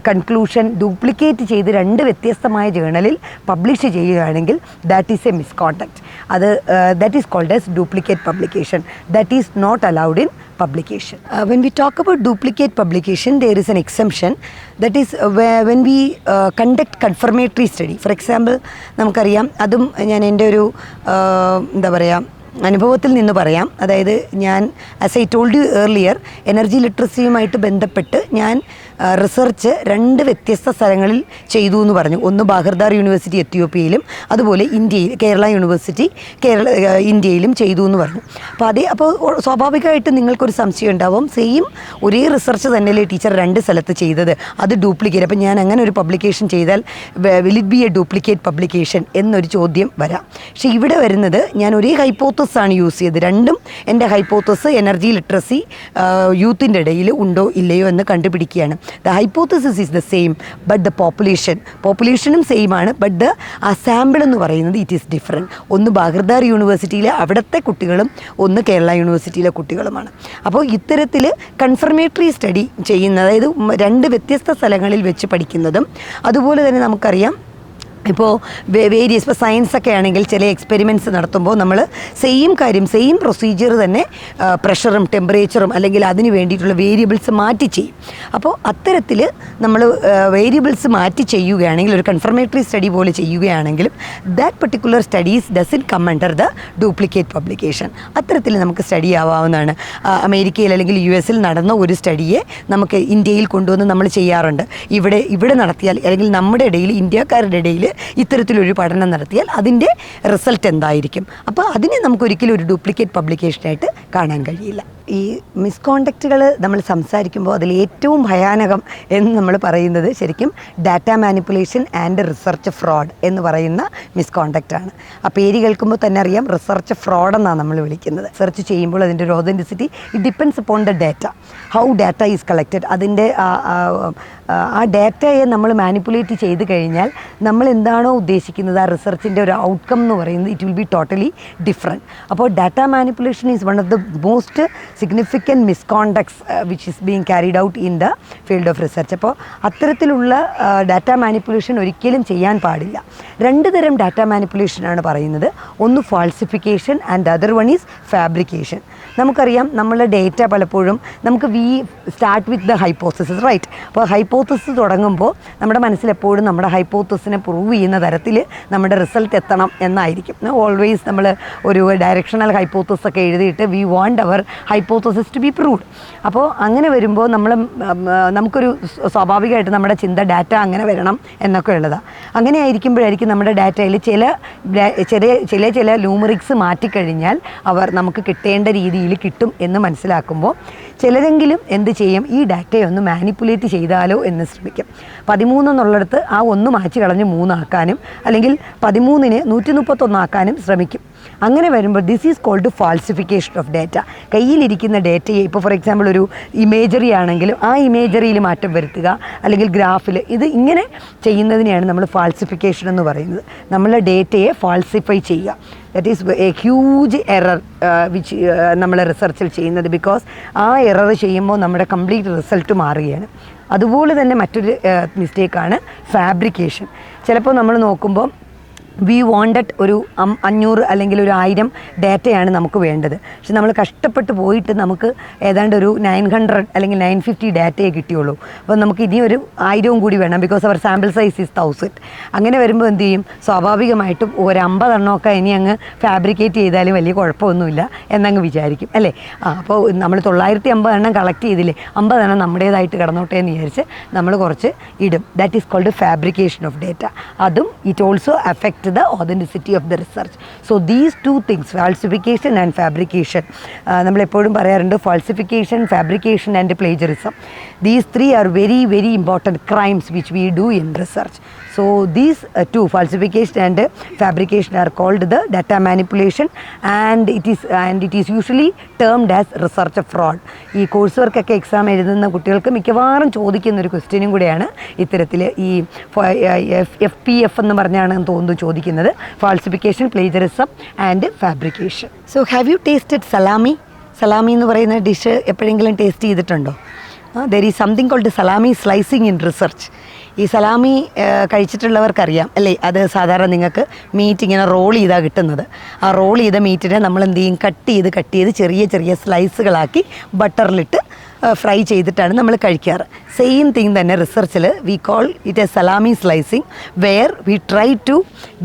കൺക്ലൂഷൻ ഡ്യൂപ്ലിക്കേറ്റ് ചെയ്ത് 2 വ്യത്യസ്തമായ ജേർണലിൽ പബ്ലിഷ് ചെയ്യുകയാണെങ്കിൽ that is a misconduct. that is called as duplicate publication. That is not allowed in publication. When we talk about duplicate publication, there is an exemption. That is when we conduct confirmatory study. For example, നമുക്കറിയാം, അതും ഞാൻ എൻ്റെ ഒരു എന്താ പറയുക അനുഭവത്തിൽ നിന്ന് പറയാം. അതായത് ഞാൻ as I told you earlier energy ലിറ്ററസിയുമായിട്ട് ബന്ധപ്പെട്ട് ഞാൻ റിസർച്ച് 2 വ്യത്യസ്ത സ്ഥലങ്ങളിൽ ചെയ്തു എന്ന് പറഞ്ഞു. ഒന്ന് ബാഹർദാർ യൂണിവേഴ്സിറ്റി എത്യോപ്യയിലും അതുപോലെ കേരള യൂണിവേഴ്സിറ്റി ഇന്ത്യയിലും ചെയ്തു എന്ന് പറഞ്ഞു. അപ്പോൾ സ്വാഭാവികമായിട്ട് നിങ്ങൾക്കൊരു സംശയം ഉണ്ടാവും, സെയിം ഒരേ റിസർച്ച് തന്നെയല്ലേ ടീച്ചർ 2 സ്ഥലത്ത് ചെയ്തത്, അത് ഡ്യൂപ്ലിക്കേറ്റ്, അപ്പോൾ ഞാൻ അങ്ങനെ ഒരു പബ്ലിക്കേഷൻ ചെയ്താൽ will it be A duplicate publication എന്നൊരു ചോദ്യം വരാം. പക്ഷേ ഇവിടെ വരുന്നത് ഞാൻ ഒരേ ഹൈപ്പോത്തസ് ആണ് യൂസ് ചെയ്തത്. രണ്ടും എൻ്റെ ഹൈപ്പോത്തസ് എനർജി ലിറ്ററസി യൂത്തിൻ്റെ ഇടയിൽ ഉണ്ടോ ഇല്ലയോ എന്ന് കണ്ടുപിടിക്കുകയാണ്. The hypothesis is the same, but the populationും സെയിം ആണ്, ബട്ട് ആ സാമ്പിൾ എന്ന് പറയുന്നത് ഇറ്റ് ഈസ് ഡിഫറെൻറ്റ്. ഒന്ന് ബാഹർദാർ യൂണിവേഴ്സിറ്റിയിലെ അവിടുത്തെ കുട്ടികളും ഒന്ന് കേരള യൂണിവേഴ്സിറ്റിയിലെ കുട്ടികളുമാണ്. അപ്പോൾ ഇത്തരത്തിൽ കൺഫർമേറ്ററി സ്റ്റഡി ചെയ്യുന്ന, അതായത് 2 വ്യത്യസ്ത സ്ഥലങ്ങളിൽ വെച്ച് പഠിക്കുന്നതും, അതുപോലെ തന്നെ നമുക്കറിയാം ഇപ്പോൾ വേരിയസ്, ഇപ്പോൾ സയൻസൊക്കെ ആണെങ്കിൽ ചില എക്സ്പെരിമെൻറ്റ്സ് നടത്തുമ്പോൾ നമ്മൾ സെയിം പ്രൊസീജിയർ തന്നെ പ്രഷറും ടെമ്പറേച്ചറും അല്ലെങ്കിൽ അതിന് വേണ്ടിയിട്ടുള്ള വേരിയബിൾസ് മാറ്റി ചെയ്യും. അപ്പോൾ അത്തരത്തിൽ നമ്മൾ വേരിയബിൾസ് മാറ്റി ചെയ്യുകയാണെങ്കിൽ, ഒരു കൺഫർമേറ്ററി സ്റ്റഡി പോലെ ചെയ്യുകയാണെങ്കിലും that particular studies doesn't come under the duplicate publication. അത്തരത്തിൽ നമുക്ക് സ്റ്റഡി ആവാവുന്നതാണ്. അമേരിക്കയിൽ അല്ലെങ്കിൽ US നടന്ന ഒരു സ്റ്റഡിയെ നമുക്ക് ഇന്ത്യയിൽ കൊണ്ടുവന്ന് നമ്മൾ ചെയ്യാറുണ്ട്. ഇവിടെ നടത്തിയാൽ അല്ലെങ്കിൽ നമ്മുടെ ഇടയിൽ, ഇന്ത്യക്കാരുടെ ഇടയിൽ ഇത്തരത്തിലൊരു പഠനം നടത്തിയാൽ അതിൻ്റെ റിസൾട്ട് എന്തായിരിക്കും? അപ്പോൾ അതിനെ നമുക്കൊരിക്കലും ഒരു ഡ്യൂപ്ലിക്കേറ്റ് പബ്ലിക്കേഷനായിട്ട് കാണാൻ കഴിയില്ല. ഈ മിസ്കോണ്ടക്റ്റുകൾ നമ്മൾ സംസാരിക്കുമ്പോൾ അതിൽ ഏറ്റവും ഭയാനകം എന്ന് നമ്മൾ പറയുന്നത് ശരിക്കും data manipulation and research fraud എന്ന് പറയുന്ന മിസ്കോണ്ടക്റ്റാണ്. ആ പേര് കേൾക്കുമ്പോൾ തന്നെ അറിയാം, റിസർച്ച് ഫ്രോഡ് എന്നാണ് നമ്മൾ വിളിക്കുന്നത്. റിസർച്ച് ചെയ്യുമ്പോൾ അതിൻ്റെ ഒരു authenticity it depends upon the data, how data is collected. അതിൻ്റെ ആ ഡാറ്റയെ നമ്മൾ മാനിപ്പുലേറ്റ് ചെയ്ത് കഴിഞ്ഞാൽ നമ്മൾ എന്താണോ ഉദ്ദേശിക്കുന്നത്, ആ റിസർച്ചിൻ്റെ ഒരു ഔട്ട്കം എന്ന് പറയുന്നത് it will be totally different. അപ്പോൾ data manipulation is one of the most significant misconducts which is being carried out in the field of research. അപ്പോൾ അത്തരത്തിലുള്ള ഡാറ്റ മാനിപ്പുലേഷൻ ഒരിക്കലും ചെയ്യാൻ പാടില്ല. 2 തരം ഡാറ്റ മാനിപ്പുലേഷനാണ് പറയുന്നത്. ഒന്ന് falsification and other one is fabrication. നമുക്കറിയാം, നമ്മളുടെ ഡേറ്റ പലപ്പോഴും നമുക്ക് start with the hypothesis, right? അപ്പോൾ ഹൈപ്പോത്തസിസ് തുടങ്ങുമ്പോൾ നമ്മുടെ മനസ്സിലെപ്പോഴും നമ്മുടെ ഹൈപ്പോത്തസിനെ പ്രൂവ് ചെയ്യുന്ന തരത്തിൽ നമ്മുടെ റിസൾട്ട് എത്തണം എന്നായിരിക്കും. ഓൾവേസ് നമ്മൾ ഒരു ഡയറക്ഷണൽ ഹൈപ്പോത്തസ് ഒക്കെ എഴുതിയിട്ട് we want our hypothesis to be proved. അപ്പോൾ അങ്ങനെ വരുമ്പോൾ നമുക്കൊരു സ്വാഭാവികമായിട്ട് നമ്മുടെ ചിന്ത ഡാറ്റ അങ്ങനെ വരണം എന്നൊക്കെ ഉള്ളതാണ്. അങ്ങനെ ആയിരിക്കുമ്പോഴായിരിക്കും നമ്മുടെ ഡാറ്റയിൽ ചില ന്യൂമറിക്സ് മാറ്റിക്കഴിഞ്ഞാൽ നമുക്ക് കിട്ടേണ്ട രീതിയിൽ കിട്ടും എന്ന് മനസ്സിലാക്കുമ്പോൾ ചിലരെങ്കിലും എന്ത് ചെയ്യും, ഈ ഡാറ്റയെ ഒന്ന് മാനിപ്പുലേറ്റ് ചെയ്താലോ എന്ന് ശ്രമിക്കും. 13 എന്നുള്ളിടത്ത് ആ 1 മാറ്റി കളഞ്ഞ് 3 ആക്കാനും അല്ലെങ്കിൽ 13നെ 131 ആക്കാനും ശ്രമിക്കും. അങ്ങനെ വരുമ്പോൾ this is called falsification of data. കയ്യിലിരിക്കുന്ന ഡേറ്റയെ, ഇപ്പോൾ ഫോർ എക്സാമ്പിൾ ഒരു ഇമേജറി ആണെങ്കിലും ആ ഇമേജറിയിൽ മാറ്റം വരുത്തുക, അല്ലെങ്കിൽ ഗ്രാഫിൽ, ഇത് ഇങ്ങനെ ചെയ്യുന്നതിനെയാണ് നമ്മൾ ഫാൾസിഫിക്കേഷൻ എന്ന് പറയുന്നത്. നമ്മളെ ഡേറ്റയെ ഫാൾസിഫൈ ചെയ്യുക. That is A huge error which നമ്മൾ റിസർച്ചിൽ ചെയ്യുന്നത്. ബിക്കോസ് ആ എറർ ചെയ്യുമ്പോൾ നമ്മുടെ കംപ്ലീറ്റ് റിസൾട്ട് മാറുകയാണ്. അതുപോലെ തന്നെ മറ്റൊരു മിസ്റ്റേക്കാണ് ഫാബ്രിക്കേഷൻ. ചിലപ്പോൾ നമ്മൾ നോക്കുമ്പോൾ വി വാണ്ടഡ് ഒരു 500 അല്ലെങ്കിൽ ഒരു 1000 ഡാറ്റയാണ് നമുക്ക് വേണ്ടത്. പക്ഷെ നമ്മൾ കഷ്ടപ്പെട്ട് പോയിട്ട് നമുക്ക് ഏതാണ്ട് ഒരു 900 അല്ലെങ്കിൽ 950 ഡാറ്റയെ കിട്ടിയുള്ളൂ. അപ്പോൾ നമുക്ക് ഇനി ഒരു 1000 കൂടി വേണം, because our sample size is 1000. അങ്ങനെ വരുമ്പോൾ എന്ത് ചെയ്യും, സ്വാഭാവികമായിട്ടും ഒരു 50 എണ്ണമൊക്കെ ഇനി അങ്ങ് ഫാബ്രിക്കേറ്റ് ചെയ്താലും വലിയ കുഴപ്പമൊന്നുമില്ല എന്നങ്ങ് വിചാരിക്കും, അല്ലേ? അപ്പോൾ നമ്മൾ 950 എണ്ണം കളക്ട് ചെയ്തില്ലേ, 50 എണ്ണം നമ്മുടേതായിട്ട് കിടന്നോട്ടെ എന്ന് വിചാരിച്ച് നമ്മൾ കുറച്ച് ഇടും. That is called fabrication of data. അതും it also affect the authenticity of the research. So these 2 things, falsification and fabrication, നമ്മൾ എപ്പോഴും പറയാറുണ്ട് falsification, fabrication and plagiarism. These 3 are very very important crimes which we do in research. So these 2, falsification and fabrication, are called the data manipulation, and it is usually termed as research fraud. ഈ കോഴ്സ് വർക്കൊക്കെ എക്സാം എഴുതുന്ന കുട്ടികൾക്ക് മിക്കവാറും ചോദിക്കുന്ന ഒരു ക്വസ്റ്റ്യനും കൂടെയാണ് ഇത്തരത്തിൽ ഈ FPF എന്ന് പറഞ്ഞാണ് തോന്നുന്നു ചോദിക്കുന്നത്, falsification, plagiarism and fabrication. So have you tasted salami? Salami എന്ന് പറയുന്ന ഡിഷ് എപ്പോഴെങ്കിലും ടേസ്റ്റ് ചെയ്തിട്ടുണ്ടോ? There is something called salami slicing in research. ഈ സലാമി കഴിച്ചിട്ടുള്ളവർക്കറിയാം, അല്ലേ? അത് സാധാരണ നിങ്ങൾക്ക് മീറ്റ് ഇങ്ങനെ റോൾ ചെയ്താണ് കിട്ടുന്നത്. ആ റോൾ ചെയ്ത മീറ്റിനെ നമ്മൾ എന്ത് ചെയ്യും, കട്ട് ചെയ്ത് ചെറിയ ചെറിയ സ്ലൈസുകളാക്കി ബട്ടറിലിട്ട് ഫ്രൈ ചെയ്തിട്ടാണ് നമ്മൾ കഴിക്കാറ്. സെയിം തിങ് തന്നെ റിസർച്ചിൽ we call it a salami slicing, where we try to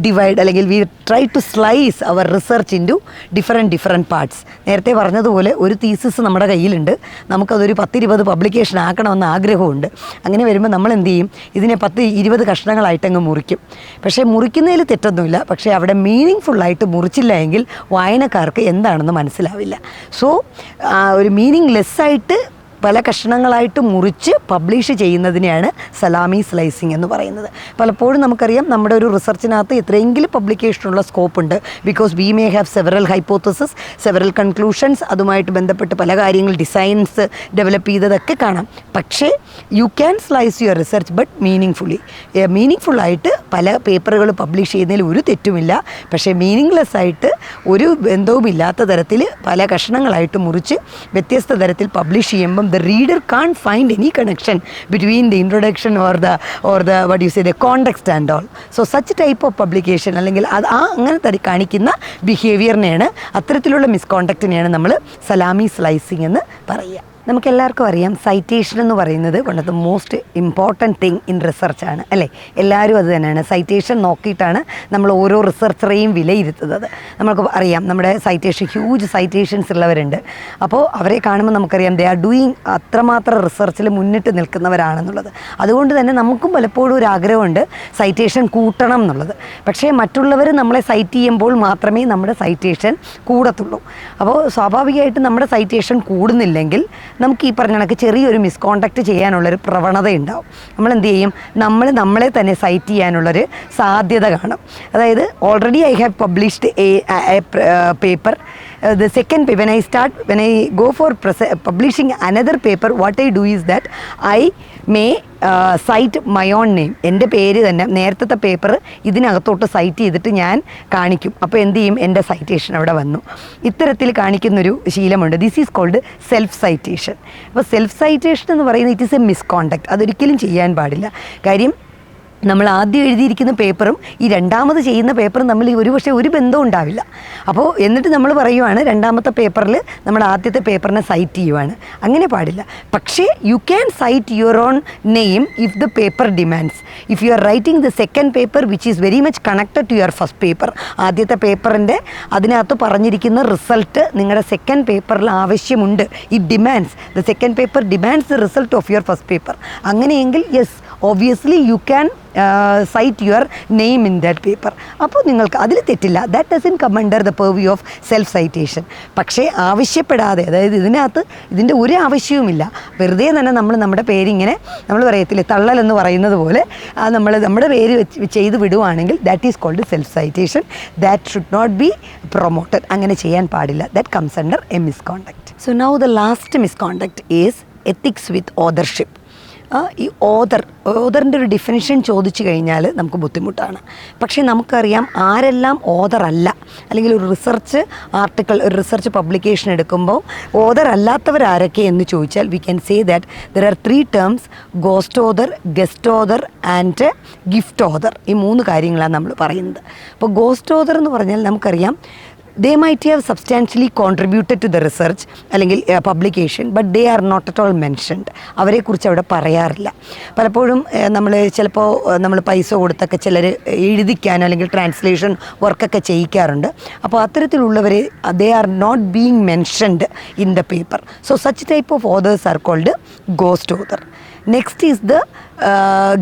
divide അല്ലെങ്കിൽ we try to slice our research into different parts. നേരത്തെ പറഞ്ഞതുപോലെ ഒരു തീസിസ് നമ്മുടെ കയ്യിലുണ്ട്, നമുക്കതൊരു 10-20 പബ്ലിക്കേഷൻ ആക്കണമെന്ന് ആഗ്രഹമുണ്ട്. അങ്ങനെ വരുമ്പോൾ നമ്മൾ എന്ത് ചെയ്യും, ഇതിനെ 10-20 കഷ്ണങ്ങളായിട്ടങ്ങ് മുറിക്കും. പക്ഷേ മുറിക്കുന്നതിൽ തെറ്റൊന്നുമില്ല, പക്ഷേ അവിടെ മീനിങ് ഫുള്ളായിട്ട് മുറിച്ചില്ല എങ്കിൽ വായനക്കാർക്ക് എന്താണെന്ന് മനസ്സിലാവില്ല. സോ ഒരു മീനിങ് ലെസ്സായിട്ട് പല കഷ്ണങ്ങളായിട്ട് മുറിച്ച് പബ്ലിഷ് ചെയ്യുന്നതിനെയാണ് സലാമി സ്ലൈസിങ് എന്ന് പറയുന്നത്. പലപ്പോഴും നമുക്കറിയാം നമ്മുടെ ഒരു റിസർച്ചിനകത്ത് എത്രയെങ്കിലും പബ്ലിക്കേഷനുള്ള സ്കോപ്പ് ഉണ്ട്. Because we may have several hypothesis, several conclusions, അതുമായിട്ട് ബന്ധപ്പെട്ട് പല കാര്യങ്ങൾ ഡിസൈൻസ് ഡെവലപ്പ് ചെയ്തതൊക്കെ കാണാം. പക്ഷേ you can slice your research but meaning ഫുള്ളായിട്ട് പല പേപ്പറുകൾ പബ്ലിഷ് ചെയ്യുന്നതിൽ ഒരു തെറ്റുമില്ല. പക്ഷേ മീനിങ്ലെസ് ആയിട്ട് ഒരു ബന്ധവുമില്ലാത്ത തരത്തിൽ പല കഷ്ണങ്ങളായിട്ട് മുറിച്ച് വ്യത്യസ്ത തരത്തിൽ പബ്ലിഷ് ചെയ്യുമ്പം the reader can't find any connection between the introduction or the what you say the context and all. So such type of publication അല്ലെങ്കിൽ അത് അങ്ങനെ കാണിക്കുന്ന ബിഹേവിയറിനെയാണ്, അത്തരത്തിലുള്ള മിസ്കോണ്ടക്റ്റിനെയാണ് നമ്മൾ സലാമി സ്ലൈസിങ് എന്ന് പറയുക. നമുക്കെല്ലാവർക്കും അറിയാം സൈറ്റേഷൻ എന്ന് പറയുന്നത് one of the most important thing in റിസർച്ചാണ് അല്ലേ. എല്ലാവരും അത് തന്നെയാണ്, സൈറ്റേഷൻ നോക്കിയിട്ടാണ് നമ്മൾ ഓരോ റിസർച്ചറേയും വിലയിരുത്തുന്നത്. നമുക്ക് അറിയാം നമ്മുടെ സൈറ്റേഷൻ ഹ്യൂജ് സൈറ്റേഷൻസ് ഉള്ളവരുണ്ട്. അപ്പോൾ അവരെ കാണുമ്പോൾ നമുക്കറിയാം ദേ ആർ ഡൂയിങ് അത്രമാത്രം റിസർച്ചിൽ മുന്നിട്ട് നിൽക്കുന്നവരാണെന്നുള്ളത്. അതുകൊണ്ട് തന്നെ നമുക്കും പലപ്പോഴും ഒരു ആഗ്രഹമുണ്ട് സൈറ്റേഷൻ കൂട്ടണം എന്നുള്ളത്. പക്ഷേ മറ്റുള്ളവർ നമ്മളെ സൈറ്റ് ചെയ്യുമ്പോൾ മാത്രമേ നമ്മുടെ സൈറ്റേഷൻ കൂടത്തുള്ളൂ. അപ്പോൾ സ്വാഭാവികമായിട്ടും നമ്മുടെ സൈറ്റേഷൻ കൂടുന്നില്ലെങ്കിൽ നമുക്ക് ഈ പറഞ്ഞ കണക്ക് ചെറിയൊരു മിസ്കോണ്ടക്റ്റ് ചെയ്യാനുള്ളൊരു പ്രവണത ഉണ്ടാവും. നമ്മൾ എന്ത് ചെയ്യും, നമ്മളെ തന്നെ സൈറ്റ് ചെയ്യാനുള്ളൊരു സാധ്യത കാണും. അതായത് already I have published A paper. The second paper, when I go for publishing another paper, what I do is that I may cite my own name. എൻ്റെ പേര് തന്നെ നേരത്തെ പേപ്പർ ഇതിനകത്തോട്ട് സൈറ്റ് ചെയ്തിട്ട് ഞാൻ കാണിക്കും. അപ്പോൾ എന്ത് ചെയ്യും, എൻ്റെ സൈറ്റേഷൻ അവിടെ വന്നു. ഇത്തരത്തിൽ കാണിക്കുന്നൊരു ശീലമുണ്ട്. This is called self citation. അപ്പോൾ സെൽഫ് സൈറ്റേഷൻ എന്ന് പറയുന്നത് ഇറ്റ് ഈസ് എ മിസ്കോണ്ടക്റ്റ്. അതൊരിക്കലും ചെയ്യാൻ പാടില്ല. കാര്യം നമ്മൾ ആദ്യം എഴുതിയിരിക്കുന്ന പേപ്പറും ഈ രണ്ടാമത് ചെയ്യുന്ന പേപ്പറും തമ്മിൽ ഒരു ബന്ധവും ഉണ്ടാവില്ല. അപ്പോൾ എന്നിട്ട് നമ്മൾ പറയുവാണ് രണ്ടാമത്തെ പേപ്പറിൽ നമ്മൾ ആദ്യത്തെ പേപ്പറിനെ സൈറ്റ് ചെയ്യുവാണ്. അങ്ങനെ പാടില്ല. പക്ഷേ you can cite your own name if the paper demands. If you are writing the second paper which is very much connected to your first paper, ആദ്യത്തെ പേപ്പറിൻ്റെ അതിനകത്ത് പറഞ്ഞിരിക്കുന്ന റിസൾട്ട് നിങ്ങളുടെ സെക്കൻഡ് പേപ്പറിൽ ആവശ്യമുണ്ട്. It demands the second paper demands the result of your first paper. അങ്ങനെയെങ്കിൽ yes obviously you can cite your name in that paper. അപ്പോൾ നിങ്ങൾക്ക് അതിൽ തെറ്റില്ല. That doesn't come under the purview of self citation. പക്ഷേ ആവശ്യപ്പെടാതെ, അതായത് ഇതിൻ്റെ ഒരു ആവശ്യവുമില്ല, വെറുതെ തന്നെ നമ്മുടെ പേരിങ്ങനെ നമ്മൾ പറയത്തില്ലേ തള്ളലെന്ന് പറയുന്നത് പോലെ നമ്മുടെ പേര് ചെയ്ത് വിടുവാണെങ്കിൽ that is called self citation. That should not be promoted. അങ്ങനെ ചെയ്യാൻ പാടില്ല. That comes under a misconduct. So now the last misconduct is ethics with authorship. ഈ ഓതറിൻ്റെ ഒരു ഡിഫിനിഷൻ ചോദിച്ചു കഴിഞ്ഞാൽ നമുക്ക് ബുദ്ധിമുട്ടാണ്. പക്ഷേ നമുക്കറിയാം ആരെല്ലാം ഓതറല്ല, അല്ലെങ്കിൽ ഒരു റിസർച്ച് ആർട്ടിക്കിൾ, ഒരു റിസർച്ച് പബ്ലിക്കേഷൻ എടുക്കുമ്പോൾ ഓതർ അല്ലാത്തവരാരൊക്കെ എന്ന് ചോദിച്ചാൽ we can say that there are 3 terms: ghost author, guest author and gift author. ഈ 3 കാര്യങ്ങളാണ് നമ്മൾ പറയുന്നത്. അപ്പോൾ ഗോസ്റ്റ് ഓതർ എന്ന് പറഞ്ഞാൽ നമുക്കറിയാം they might have substantially contributed to the research അല്ലെങ്കിൽ publication, but they are not at all mentioned. അവരെക്കുറിച്ച് അവിടെ പറയാറില്ല. പലപ്പോഴും നമ്മൾ പൈസ കൊടുത്തൊക്കെ ചിലർ എഴുതിക്കാനോ അല്ലെങ്കിൽ ട്രാൻസ്ലേഷൻ വർക്കൊക്കെ ചെയ്യിക്കാറുണ്ട്. അപ്പോൾ അത്തരത്തിലുള്ളവരെ they are not being mentioned in the paper. So such type of authors are called ghost author. Next is the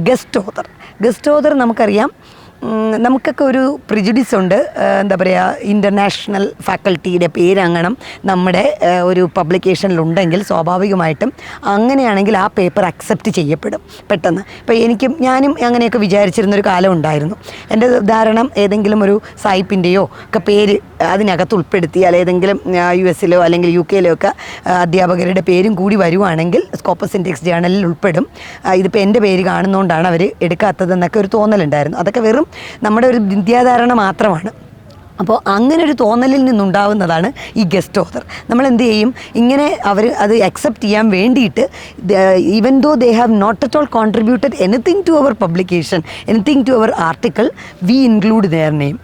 guest author. Guest author നമുക്കറിയാം നമുക്കൊക്കെ ഒരു പ്രിജുഡിസ് ഉണ്ട്. എന്താ പറയുക, ഇൻ്റർനാഷണൽ ഫാക്കൽറ്റിയുടെ പേരങ്ങണം നമ്മുടെ ഒരു പബ്ലിക്കേഷനിലുണ്ടെങ്കിൽ സ്വാഭാവികമായിട്ടും അങ്ങനെയാണെങ്കിൽ ആ പേപ്പർ അക്സെപ്റ്റ് ചെയ്യപ്പെടും പെട്ടെന്ന്. ഇപ്പോൾ ഞാനും അങ്ങനെയൊക്കെ വിചാരിച്ചിരുന്നൊരു കാലം ഉണ്ടായിരുന്നു. എൻ്റെ ഉദാഹരണം ഏതെങ്കിലും ഒരു സായിപ്പിൻ്റെയോ ഒക്കെ പേര് അതിനകത്ത് ഉൾപ്പെടുത്തിയാൽ ഏതെങ്കിലും US അല്ലെങ്കിൽ UK ഒക്കെ അധ്യാപകരുടെ പേരും കൂടി വരുവാണെങ്കിൽ സ്കോപ്പസ് ഇൻഡെക്സ് ജേണലിൽ ഉൾപ്പെടും. ഇതിപ്പോൾ എൻ്റെ പേര് കാണുന്നതുകൊണ്ടാണ് അവർ എടുക്കാത്തതെന്നൊക്കെ ഒരു തോന്നലുണ്ടായിരുന്നു. അതൊക്കെ വെറും നമ്മുടെ ഒരു വിദ്യാധാരണ മാത്രമാണ്. അപ്പോൾ അങ്ങനെ ഒരു തോന്നലിൽ നിന്നുണ്ടാവുന്നതാണ് ഈ ഗസ്റ്റ് ഓഥർ. നമ്മൾ എന്ത് ചെയ്യും, ഇങ്ങനെ അവർ അത് അക്സെപ്റ്റ് ചെയ്യാൻ വേണ്ടിയിട്ട് even though they have not at all contributed anything to our publication, anything to our article, we include their name.